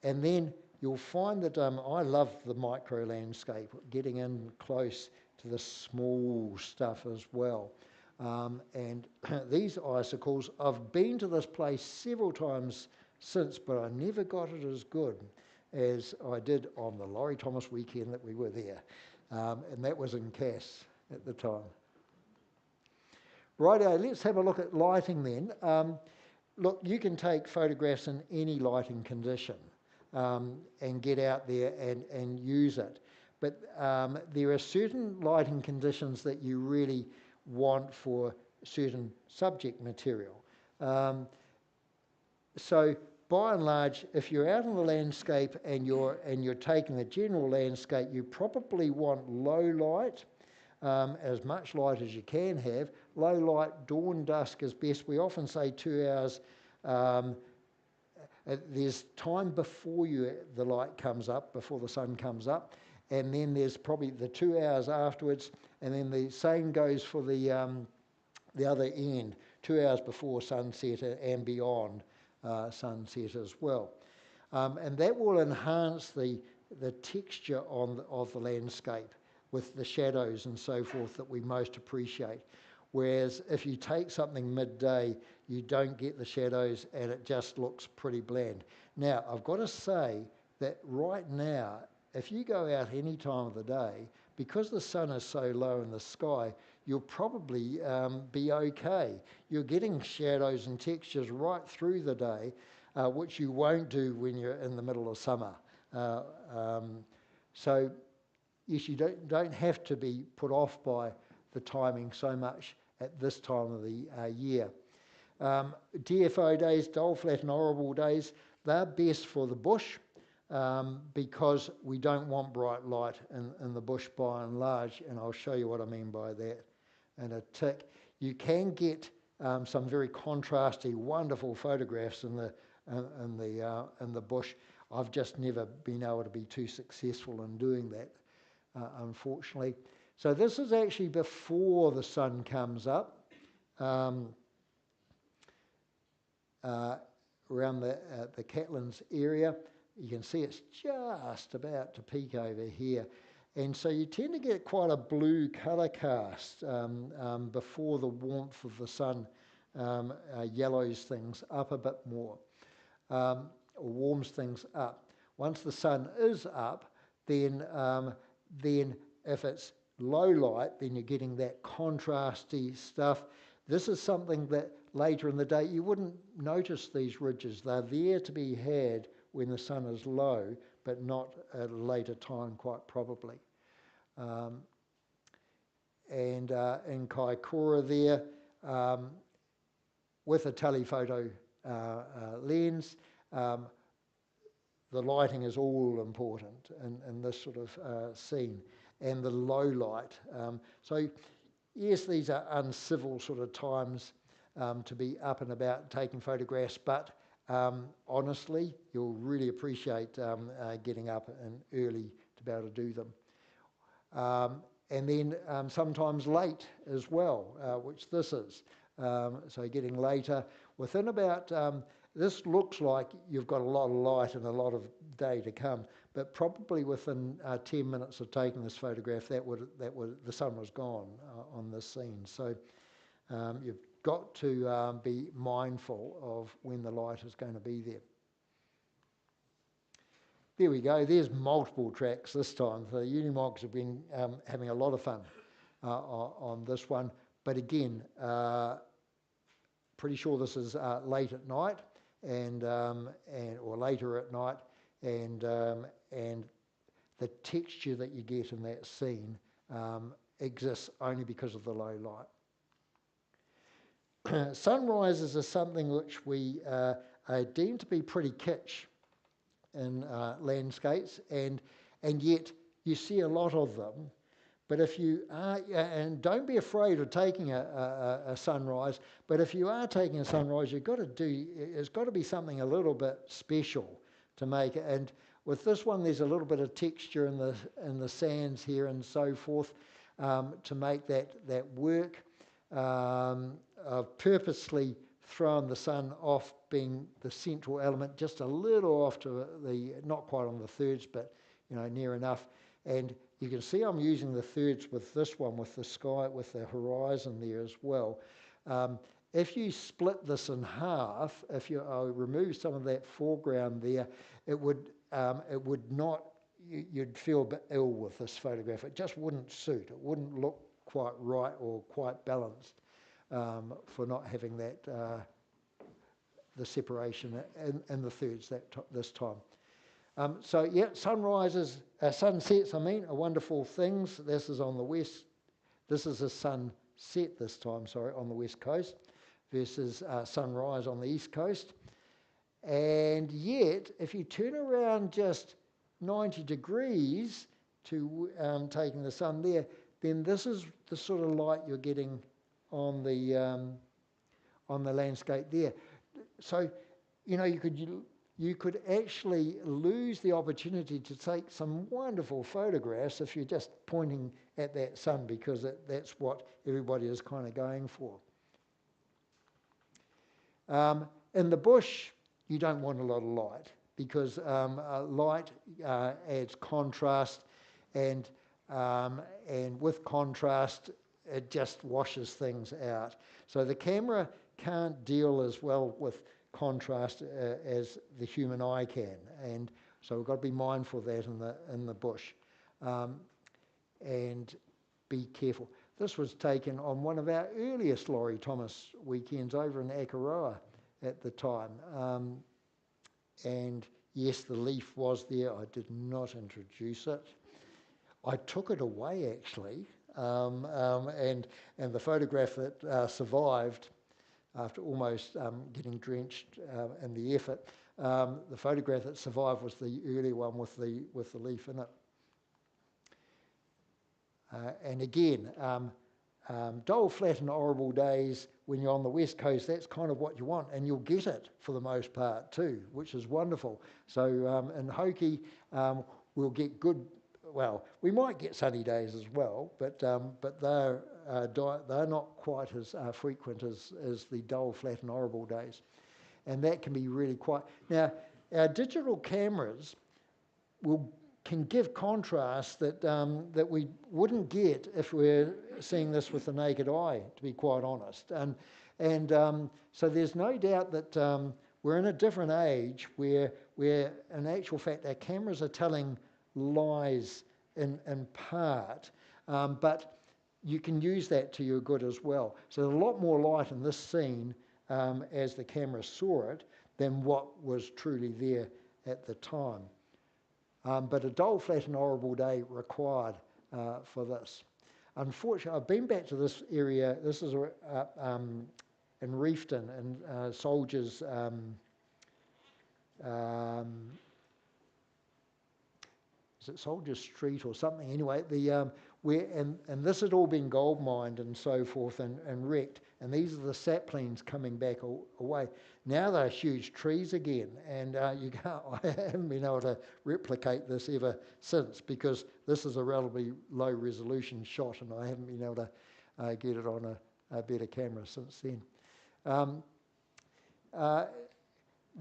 And then you'll find that I love the micro landscape, getting in close to the small stuff as well. And these icicles, I've been to this place several times since, but I never got it as good as I did on the Laurie Thomas weekend that we were there. And that was in Cass at the time. Righto, let's have a look at lighting then. Look, you can take photographs in any lighting condition and get out there and use it. But there are certain lighting conditions that you really want for certain subject material. So by and large, if you're out in the landscape and you're taking the general landscape, you probably want low light, as much light as you can have. Low light, dawn, dusk is best. We often say 2 hours. There's time before the light comes up, before the sun comes up, and then there's probably the 2 hours afterwards, and then the same goes for the other end, 2 hours before sunset and beyond sunset as well. And that will enhance the texture of the landscape with the shadows and so forth that we most appreciate. Whereas if you take something midday, you don't get the shadows and it just looks pretty bland. Now, I've got to say that right now, if you go out any time of the day, because the sun is so low in the sky, you'll probably be okay. You're getting shadows and textures right through the day, which you won't do when you're in the middle of summer. So, yes, you don't have to be put off by the timing so much at this time of the year. DFO days, dull, flat and horrible days, they're best for the bush because we don't want bright light in the bush by and large, and I'll show you what I mean by that in a tick. You can get some very contrasty, wonderful photographs in the bush. I've just never been able to be too successful in doing that, unfortunately. So this is actually before the sun comes up, around the Catlins area. You can see it's just about to peak over here. And so you tend to get quite a blue colour cast before the warmth of the sun yellows things up a bit more, or warms things up. Once the sun is up, then if it's low light, then you're getting that contrasty stuff. This is something that later in the day you wouldn't notice these ridges. They're there to be had when the sun is low, but not at a later time, quite probably. And in Kaikoura there, with a telephoto lens, the lighting is all important in this sort of scene, and the low light. So yes, these are uncivil sort of times to be up and about taking photographs, but honestly, you'll really appreciate getting up and early to be able to do them. And then sometimes late as well, which this is. So getting later, within about, this looks like you've got a lot of light and a lot of day to come, but probably within 10 minutes of taking this photograph, the sun was gone on this scene. So you've got to be mindful of when the light is going to be there. There we go. There's multiple tracks this time. The Unimogs have been having a lot of fun on this one. But again, pretty sure this is late at night or later at night, and the texture that you get in that scene exists only because of the low light. Sunrises are something which we deem to be pretty kitsch in landscapes, and yet you see a lot of them. But if you are, and don't be afraid of taking a sunrise, but if you are taking a sunrise, it's got to be something a little bit special to make it. And with this one, there's a little bit of texture in the sands here and so forth to make that work. I've purposely thrown the sun off being the central element, just a little off to the, not quite on the thirds, but near enough. And you can see I'm using the thirds with this one, with the sky, with the horizon there as well. If you split this in half, if you remove some of that foreground there, it would not, you'd feel a bit ill with this photograph. It just wouldn't suit. It wouldn't look quite right or quite balanced for not having that the separation and the thirds this time. So yeah, sunsets, are wonderful things. This is on the west. This is a sunset this time, on the west coast versus sunrise on the east coast. And yet, if you turn around just 90 degrees to taking the sun there, then this is the sort of light you're getting on the landscape there. So, you could actually lose the opportunity to take some wonderful photographs if you're just pointing at that sun, because that's what everybody is kind of going for. In the bush, you don't want a lot of light, because light adds contrast, and with contrast, it just washes things out. So the camera can't deal as well with contrast as the human eye can, and so we've got to be mindful of that in the bush, and be careful. This was taken on one of our earliest Laurie Thomas weekends over in Akaroa at the time, and yes, the leaf was there. I did not introduce it. I took it away actually, and the photograph that survived, after almost getting drenched in the effort, the photograph that survived was the earlier one with the leaf in it. And again, dull, flat and horrible days when you're on the west coast, that's kind of what you want, and you'll get it for the most part too, which is wonderful. So in Hoki, we'll get good, well, we might get sunny days as well, but they're not quite as frequent as the dull, flat and horrible days. And that can be really quite... Now, our digital cameras can give contrast that we wouldn't get if we're seeing this with the naked eye, to be quite honest. And so there's no doubt that we're in a different age where in actual fact our cameras are telling lies in part, but you can use that to your good as well. So there's a lot more light in this scene as the camera saw it than what was truly there at the time. But a dull, flat and horrible day required for this. Unfortunately, I've been back to this area. This is in Reefton, and Soldiers... is it Soldier Street or something? Anyway, and this had all been gold mined and so forth and wrecked, and these are the saplings coming back away. Now they're huge trees again, and I haven't been able to replicate this ever since, because this is a relatively low resolution shot, and I haven't been able to get it on a better camera since then.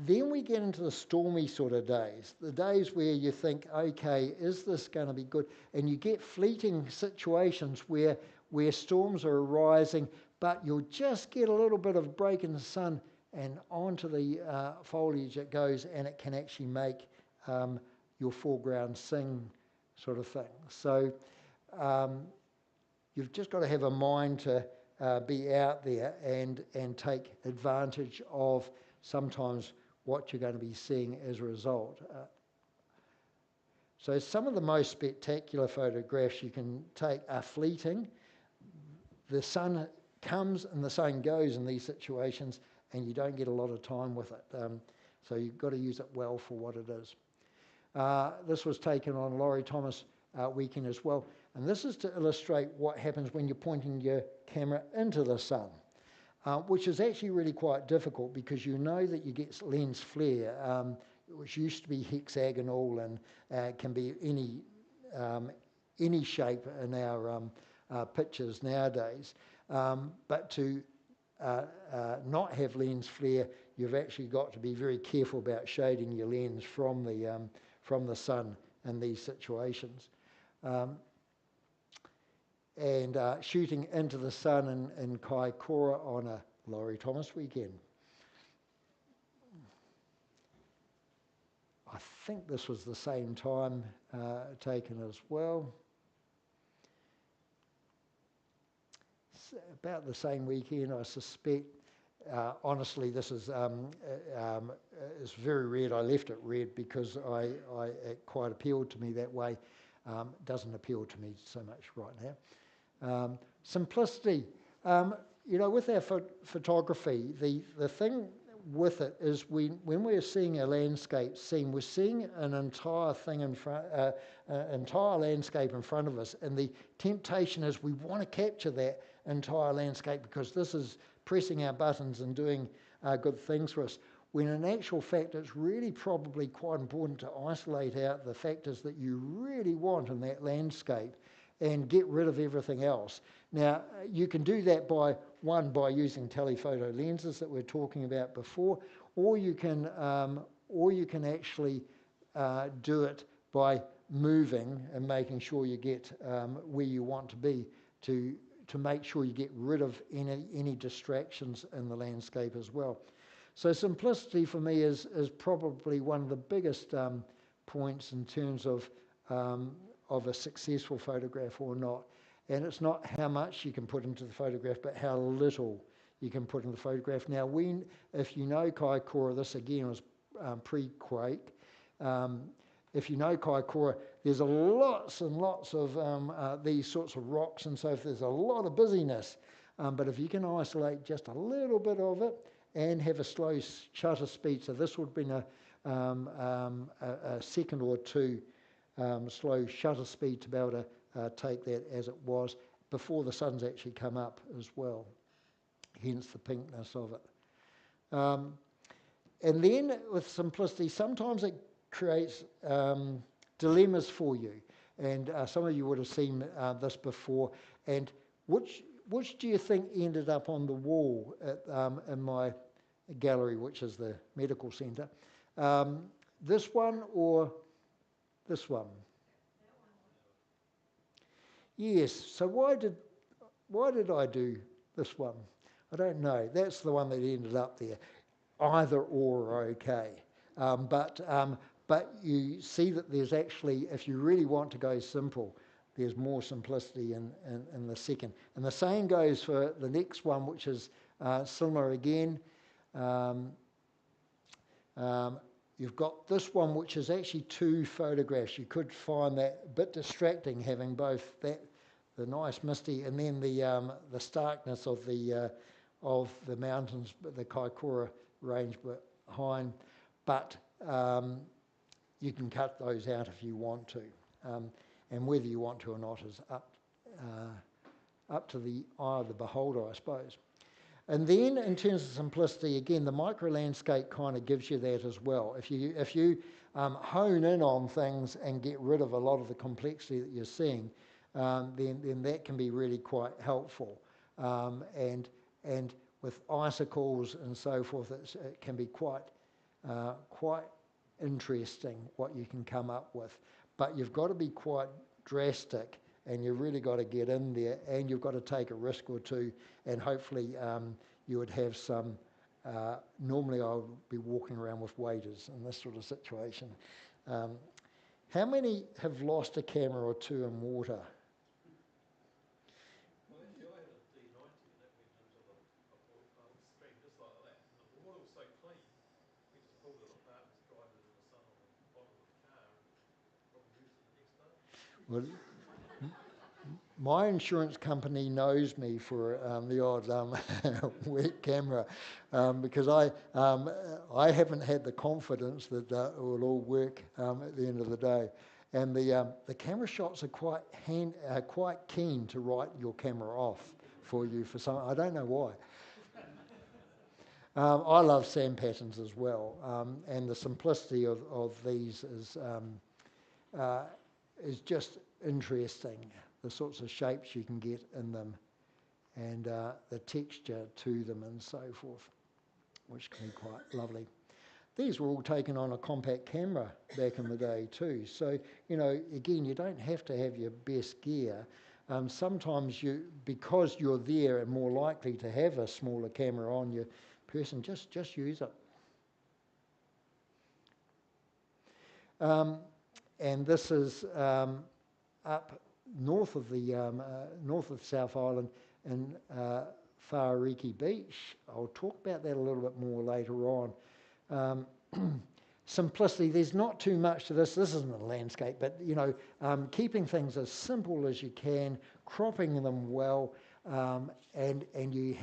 Then we get into the stormy sort of days, the days where you think, okay, is this going to be good? And you get fleeting situations where storms are arising, but you'll just get a little bit of break in the sun, and onto the foliage it goes, and it can actually make your foreground sing, sort of thing. So you've just got to have a mind to be out there and take advantage of sometimes what you're going to be seeing as a result. So some of the most spectacular photographs you can take are fleeting. The sun comes and the sun goes in these situations, and you don't get a lot of time with it. So you've got to use it well for what it is. This was taken on Laurie Thomas weekend as well. And this is to illustrate what happens when you're pointing your camera into the sun. Which is actually really quite difficult, because you know that you get lens flare, which used to be hexagonal and can be any shape in our pictures nowadays. But to not have lens flare, you've actually got to be very careful about shading your lens from the sun in these situations. And shooting into the sun in Kaikoura on a Laurie Thomas weekend. I think this was the same time taken as well. About the same weekend, I suspect. Honestly, this is it's very red. I left it red because it quite appealed to me that way. Doesn't appeal to me so much right now. Simplicity. With our photography, the thing with it is when we're seeing a landscape scene, we're seeing an entire thing entire landscape in front of us, and the temptation is we want to capture that entire landscape because this is pressing our buttons and doing good things for us. When in actual fact, it's really probably quite important to isolate out the factors that you really want in that landscape and get rid of everything else. Now, you can do that by using telephoto lenses that we were talking about before, or you can actually do it by moving and making sure you get where you want to be to make sure you get rid of any distractions in the landscape as well. So simplicity for me is probably one of the biggest points in terms of a successful photograph or not. And it's not how much you can put into the photograph, but how little you can put in the photograph. Now, if you know Kaikoura, this again was pre-quake. If you know Kaikoura, there's lots and lots of these sorts of rocks and so forth. There's a lot of busyness. But if you can isolate just a little bit of it and have a slow shutter speed, so this would have been a second or two slow shutter speed to be able to take that as it was before the sun's actually come up as well, hence the pinkness of it. And then with simplicity, sometimes it creates dilemmas for you, and some of you would have seen this before. And which do you think ended up on the wall in my gallery, which is the medical centre? This one or this one? Yes. So why did I do this one? I don't know. That's the one that ended up there. Either or are okay. But you see that there's actually, if you really want to go simple, there's more simplicity in the second. And the same goes for the next one, which is similar again. You've got this one, which is actually two photographs. You could find that a bit distracting, having both the nice misty and then the starkness of the mountains, the Kaikoura range behind. But you can cut those out if you want to, and whether you want to or not is up the eye of the beholder, I suppose. And then in terms of simplicity, again, the micro landscape kind of gives you that as well. If you hone in on things and get rid of a lot of the complexity that you're seeing, then that can be really quite helpful. And with icicles and so forth, it can be quite interesting what you can come up with. But you've got to be quite drastic, and you've really got to get in there, and you've got to take a risk or two, and hopefully you would have some. Normally I would be walking around with waders in this sort of situation. How many have lost a camera or two in water? Well, actually, I had a D90 and that went into the stream just like that. And the water was so clean, we just pulled it apart and just dried it in the sun on the bottom of the car and probably used it the next day. Well, my insurance company knows me for the odd wet camera because I haven't had the confidence that it will all work at the end of the day. And the camera shots are quite keen to write your camera off for you for some. I don't know why. I love sand patterns as well, and the simplicity of these is just interesting. The sorts of shapes you can get in them, and the texture to them and so forth, which can be quite lovely. These were all taken on a compact camera back in the day too. So, again, you don't have to have your best gear. Sometimes because you're there and more likely to have a smaller camera on your person, just use it. And this is up north of South Island in Whaariki Beach. I'll talk about that a little bit more later on. Simplicity, there's not too much to this. This isn't a landscape, but keeping things as simple as you can, cropping them well, and you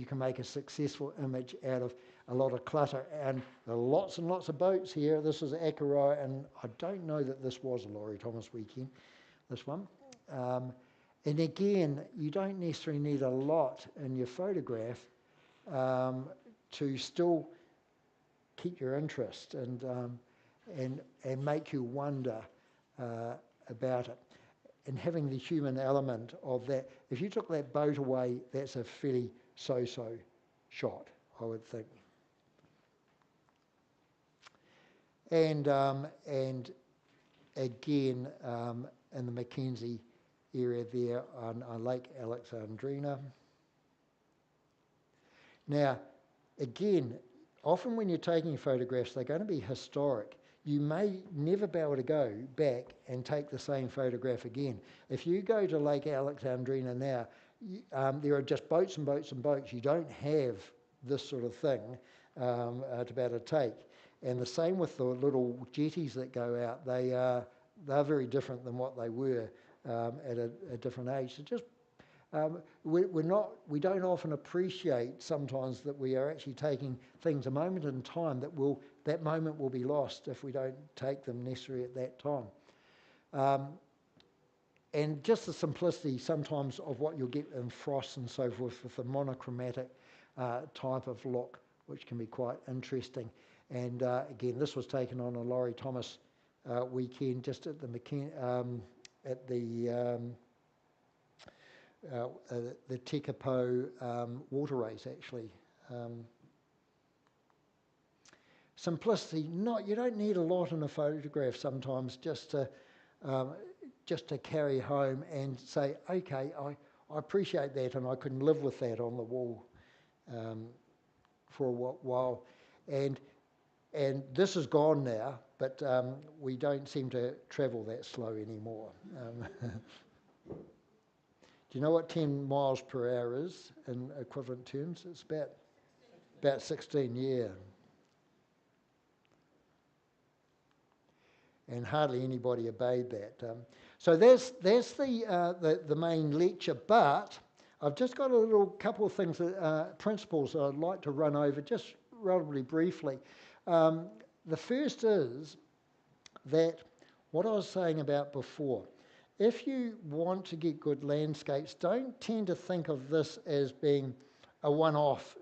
can make a successful image out of a lot of clutter. And there are lots and lots of boats here. This is Akarai, and I don't know that this was a Laurie Thomas weekend, this one. And again, you don't necessarily need a lot in your photograph to still keep your interest and make you wonder about it. And having the human element of that. If you took that boat away, that's a fairly so-so shot, I would think. And again, in the Mackenzie area there on Lake Alexandrina. Now, again, often when you're taking photographs, they're going to be historic. You may never be able to go back and take the same photograph again. If you go to Lake Alexandrina now, there are just boats and boats and boats. You don't have this sort of thing to be able to take. And the same with the little jetties that go out. They're very different than what they were at a different age. So just we don't often appreciate sometimes that we are actually taking things a moment in time that moment will be lost if we don't take them necessarily at that time. And just the simplicity sometimes of what you'll get in frost and so forth with the monochromatic type of look, which can be quite interesting. And again, this was taken on a Laurie Thomas weekend just at the Tekapo water race, actually. Simplicity, you don't need a lot in a photograph sometimes just to carry home and say, okay, I appreciate that and I can live with that on the wall for a while. And this is gone now, but we don't seem to travel that slow anymore. Do you know what 10 miles per hour is in equivalent terms? It's about 16, yeah. And hardly anybody obeyed that. So that's the main lecture, but I've just got a little couple of things, principles that I'd like to run over just relatively briefly. The first is that what I was saying about before, if you want to get good landscapes, don't tend to think of this as being a one-off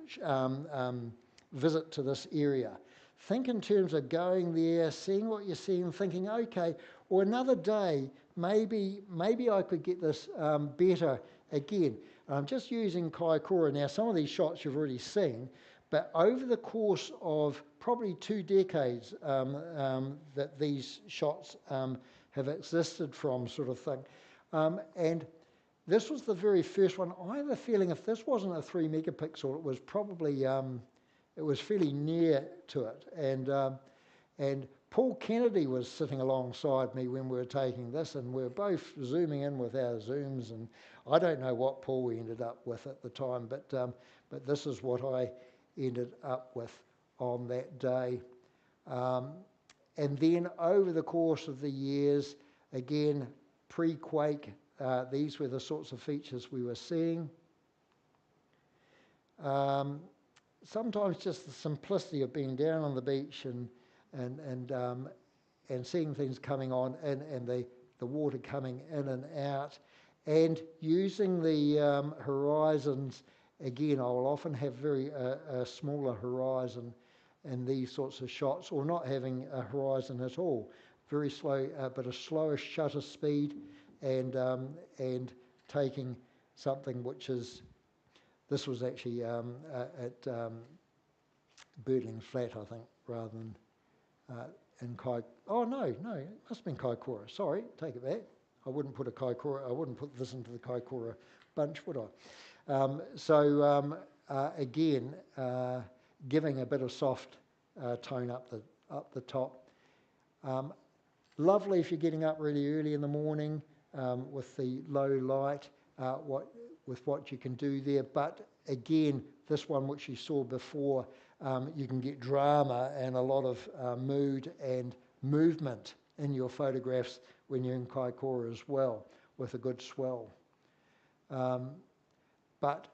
visit to this area. Think in terms of going there, seeing what you see and thinking, okay, or another day, maybe I could get this better again. I'm just using Kaikoura now. Some of these shots you've already seen, but over the course of probably 2 decades that these shots have existed from, sort of thing. And this was the very first one. I have a feeling if this wasn't a 3 megapixel, it was probably, it was fairly near to it. And Paul Kennedy was sitting alongside me when we were taking this, and we were both zooming in with our zooms, and I don't know what Paul ended up with at the time, but this is what I ended up with on that day. And then over the course of the years, again, pre-quake, these were the sorts of features we were seeing. Sometimes just the simplicity of being down on the beach and seeing things coming on and the water coming in and out, and using the horizons. Again, I will often have a smaller horizon in these sorts of shots, or not having a horizon at all. Very slow, but a slower shutter speed, and taking something which is, this was actually at Birdling Flat, I think, rather than in oh no, it must have been Kaikoura. Sorry, take it back. I wouldn't put this into the Kaikoura bunch, would I? Again, giving a bit of soft tone up the top. Lovely if you're getting up really early in the morning with the low light, with what you can do there. But again, this one which you saw before, you can get drama and a lot of mood and movement in your photographs when you're in Kaikoura as well, with a good swell. But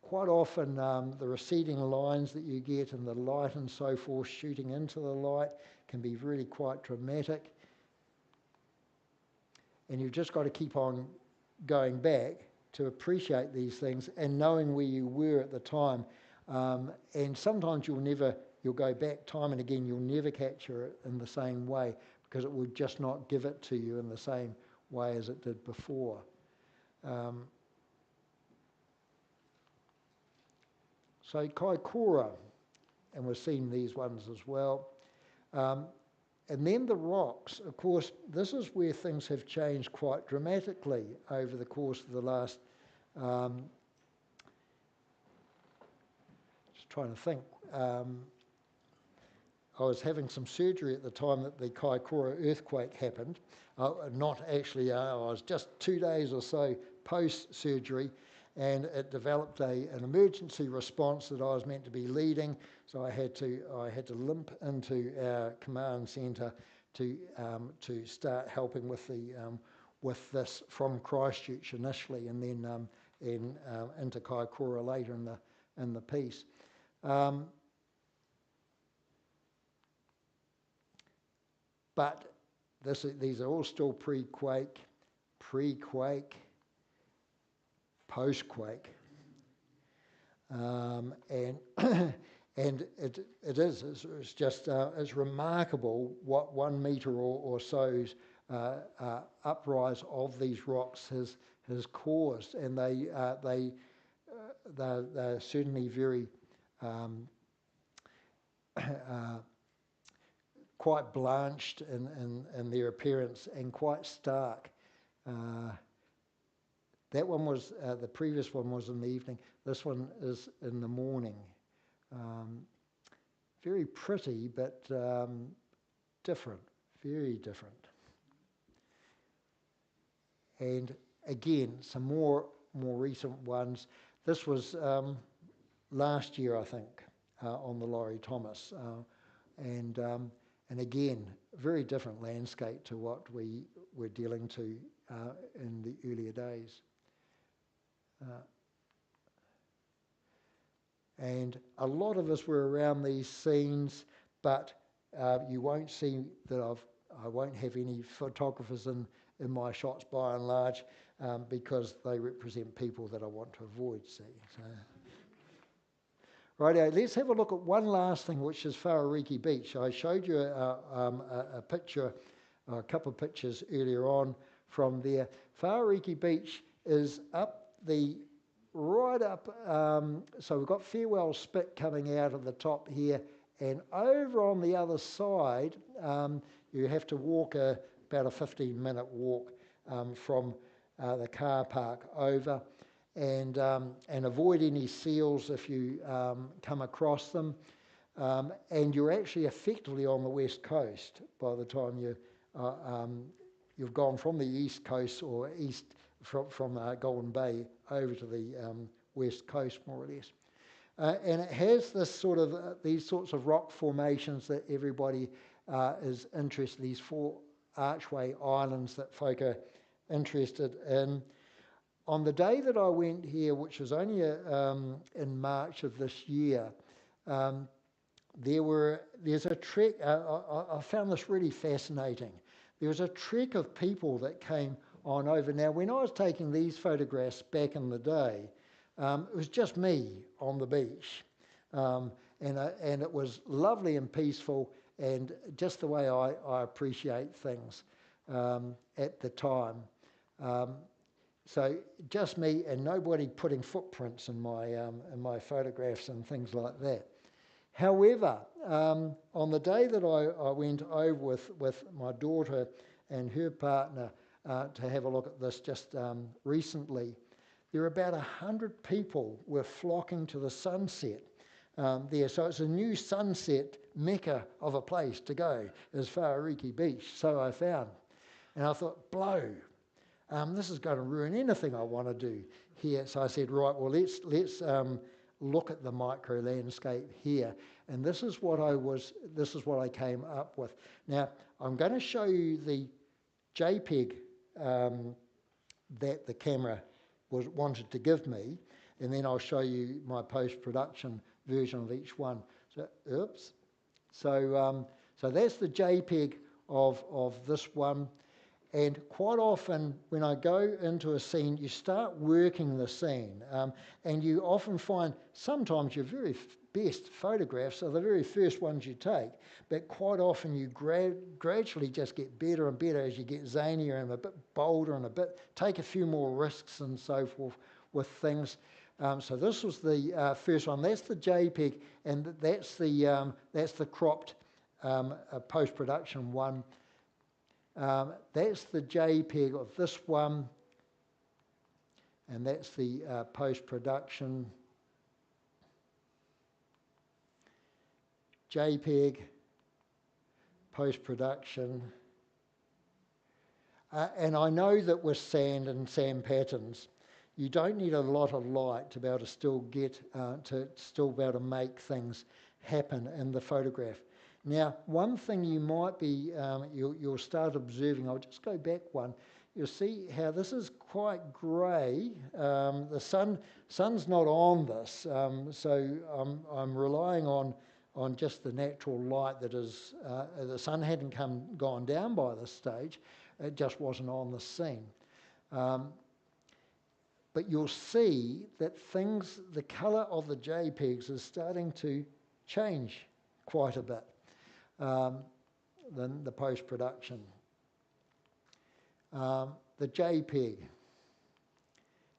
quite often the receding lines that you get and the light and so forth shooting into the light can be really quite dramatic. And you've just got to keep on going back to appreciate these things and knowing where you were at the time. And sometimes you'll go back time and again, you'll never capture it in the same way because it will just not give it to you in the same way as it did before. So Kaikoura, and we've seen these ones as well. And then the rocks, of course, this is where things have changed quite dramatically over the course of the last, just trying to think. I was having some surgery at the time that the Kaikoura earthquake happened. Not actually, I was just 2 days or so post-surgery, and it developed an emergency response that I was meant to be leading. So I had to limp into our command centre to start helping with this from Christchurch initially, and then into Kaikoura later in the piece. But these are all still pre-quake, post-quake, and and it's just it's remarkable what 1 metre or so's uprise of these rocks has caused, and they're certainly very quite blanched in their appearance and quite stark. That one was, the previous one was in the evening. This one is in the morning. Very pretty, but different, very different. And again, some more recent ones. This was last year, I think, on the Laurie Thomas. And again, very different landscape to what we were dealing to in the earlier days. And a lot of us were around these scenes, but you won't see that I won't have any photographers in my shots by and large, because they represent people that I want to avoid, see. So. Rightio, let's have a look at one last thing, which is Whaariki Beach. I showed you a picture, a couple of pictures earlier on from there. Whaariki Beach is up right up, so we've got Farewell Spit coming out of the top here, and over on the other side, you have to walk about a 15-minute walk from the car park over. And avoid any seals if you come across them. And you're actually effectively on the west coast by the time you've gone from the east coast or east from Golden Bay over to the west coast, more or less. And it has this sort of these sorts of rock formations that everybody is interested. These 4 archway islands that folk are interested in. On the day that I went here, which was only in March of this year, there's a trek. I found this really fascinating. There was a trek of people that came on over. Now, when I was taking these photographs back in the day, it was just me on the beach, and it was lovely and peaceful, and just the way I appreciate things at the time. So just me and nobody putting footprints in my photographs and things like that. However, on the day that I went over with my daughter and her partner to have a look at this just recently, there were about 100 people were flocking to the sunset there. So it's a new sunset mecca of a place to go, is Whaariki Beach, so I found. And I thought, blow. This is going to ruin anything I want to do here. So I said, right, well, let's look at the micro landscape here. And this is what I came up with. Now, I'm going to show you the JPEG that the camera wanted to give me, and then I'll show you my post-production version of each one. So, oops. So that's the JPEG of this one. And quite often when I go into a scene, you start working the scene, and you often find sometimes your very best photographs are the very first ones you take, but quite often you gradually just get better and better as you get zanier and a bit bolder and take a few more risks and so forth with things. So this was the first one. That's the JPEG, and that's the cropped post-production one. That's the JPEG of this one, and that's the post-production JPEG, post-production. And I know that with sand and sand patterns, you don't need a lot of light to be able to still get, to be able to make things happen in the photograph. Now, one thing you might be, you'll start observing, I'll just go back one, you'll see how this is quite grey. The sun's not on this, so I'm relying on just the natural light that is, the sun hadn't gone down by this stage, it just wasn't on the scene. But you'll see that the colour of the JPEGs is starting to change quite a bit. Than the post-production. The JPEG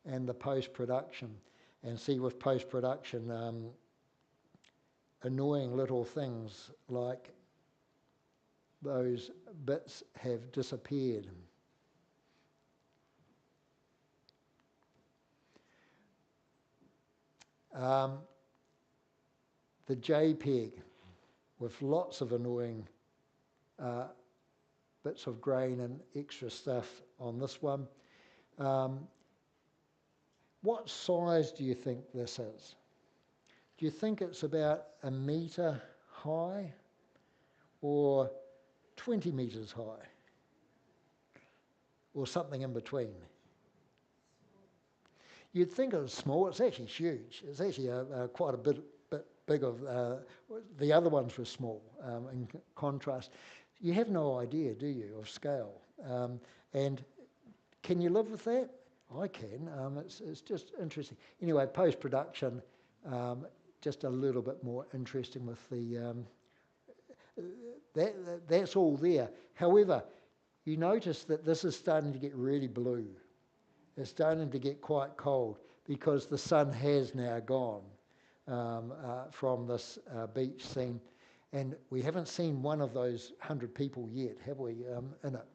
and the post-production. And see with post-production, annoying little things like those bits have disappeared. The JPEG with lots of annoying bits of grain and extra stuff on this one. What size do you think this is? Do you think it's about 1 metre high or 20 metres high? Or something in between? You'd think it was small, it's actually huge. It's actually quite a bit big of, the other ones were small in contrast. You have no idea, do you, of scale And can you live with that? I can. It's just interesting. Anyway, post-production, just a little bit more interesting with the... that's all there. However, you notice that this is starting to get really blue. It's starting to get quite cold because the sun has now gone from this beach scene. And we haven't seen one of those 100 people yet, have we, in it?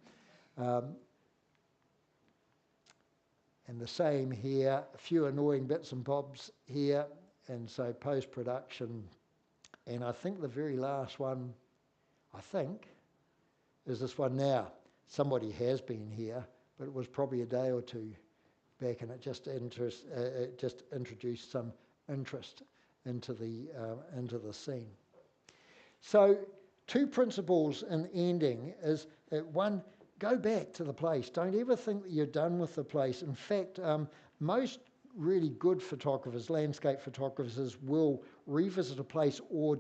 And the same here, a few annoying bits and bobs here, and so post-production. And I think the very last one, is this one now. Somebody has been here, but it was probably a day or two back, and it just introduced some interest into the scene. So, two principles in ending is that one, go back to the place. Don't ever think that you're done with the place. In fact, most really good photographers, landscape photographers, will revisit a place or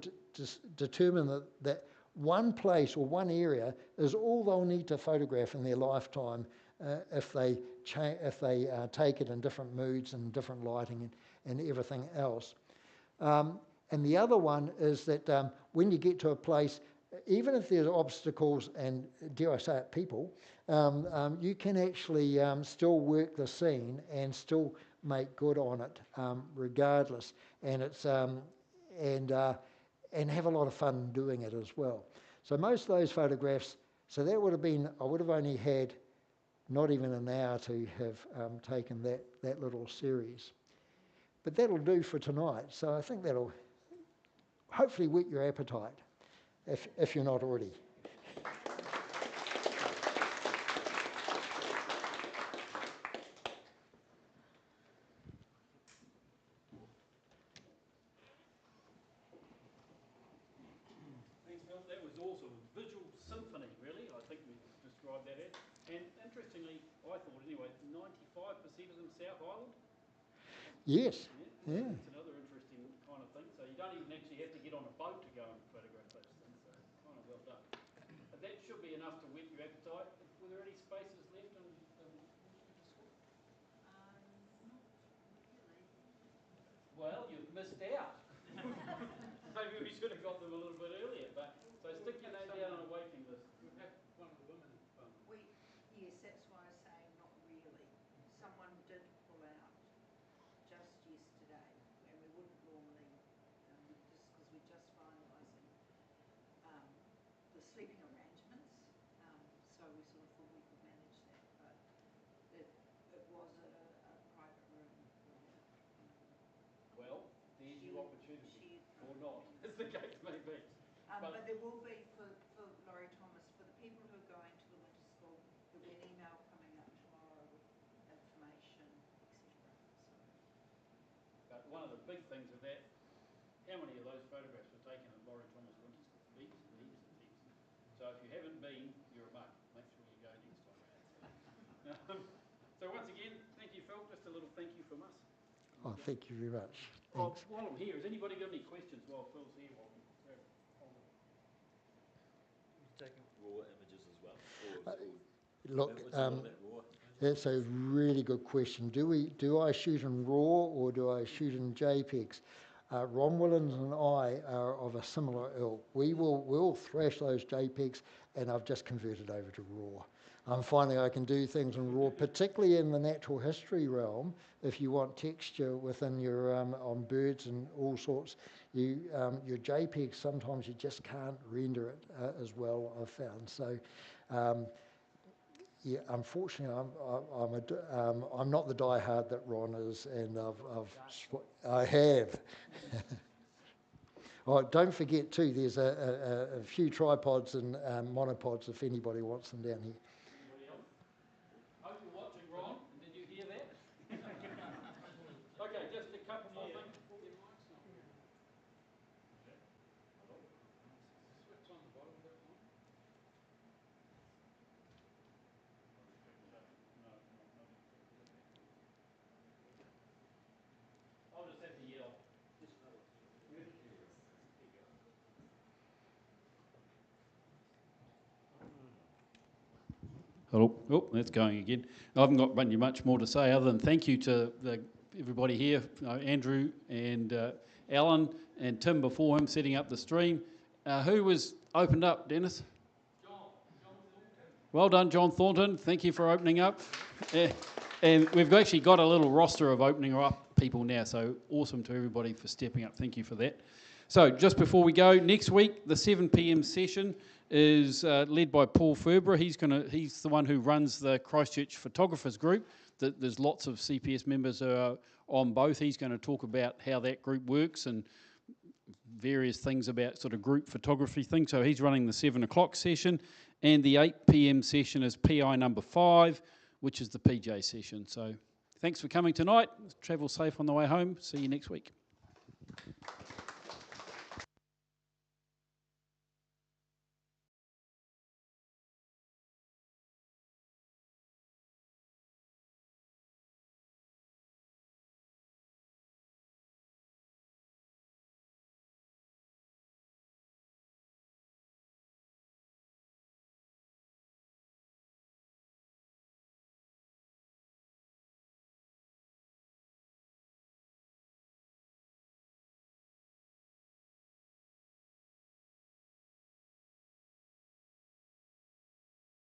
determine that one place or one area is all they'll need to photograph in their lifetime if they take it in different moods and different lighting and everything else. And the other one is that when you get to a place, even if there's obstacles and, dare I say it, people, you can actually still work the scene and still make good on it regardless. And it's and have a lot of fun doing it as well. So most of those photographs, so that would have been, I would have only had not even an hour to have taken that little series. But that'll do for tonight. So I think that'll hopefully whet your appetite, if you're not already. Thanks, Phil. That was awesome. Visual symphony, really, I think we described that as. And interestingly, I thought anyway, 95% of them South Island. Yes. Yeah. Yeah. It's another interesting kind of thing. So you don't even actually have to get on a boat to go and photograph those things. So kind of well done. But that should be enough to whet your appetite. Were there any spaces left in Winter School? Not really. Well, you've missed out. Maybe we should have got them a little bit earlier. But so stick your name down on a waiting list. We've had one of the women Yes, that's why I say not really. Someone did pull out just yesterday, and we wouldn't normally, just because we're just finalising the sleeping arrangements. So we sort of thought we could manage that, but it was a private room. Well, there's your opportunity. Or not, as the case may be. But there will be for Laurie Thomas, for the people who are going to the winter school, there'll be an email coming up tomorrow with information, etc. But one of the big things of that, how many of those photographs were taken at Laurie Thomas Winter School? Heaps and heaps and heaps. So if you haven't been, you're a mug. Make sure you go next time around. So once again, thank you, Phil. Just a little thank you from us. Oh, thank you very much. Oh, Thanks. while I'm here, has anybody got any questions while Phil's here? While we grab hold of You've taken raw images as well? Or Look, what's all about raw images? that's a really good question. Do I shoot in RAW or do I shoot in JPEGs? Ron Willens and I are of a similar ilk. We'll thrash those JPEGs, and I've just converted over to RAW. I'm finding I can do things in RAW, particularly in the natural history realm. If you want texture within your on birds and all sorts, your JPEG sometimes you just can't render it as well. I've found so. Yeah, unfortunately, I'm not the diehard that Ron is, and I have. Oh, don't forget too. There's a few tripods and monopods if anybody wants them down here. anybody else. Hope you're watching, Ron. Did you hear that? Okay, just a couple more things. Your mic's not on. Switch on the bottom bit, Ron. I'll just have to yell. Oh, that's going again. I haven't got much more to say other than thank you to everybody here, Andrew and Alan and Tim before him setting up the stream. Who was opened up, Dennis? John Thornton. Well done, John Thornton. Thank you for opening up. And we've actually got a little roster of opening up people now, so awesome to everybody for stepping up. Thank you for that. So just before we go, next week, the 7 p.m. session is led by Paul Ferber. He's the one who runs the Christchurch Photographers group. There's lots of CPS members who are on both. He's going to talk about how that group works and various things about sort of group photography things. So he's running the 7 o'clock session, and the 8 p.m. session is PI number 5, which is the PJ session. So thanks for coming tonight. Travel safe on the way home. See you next week.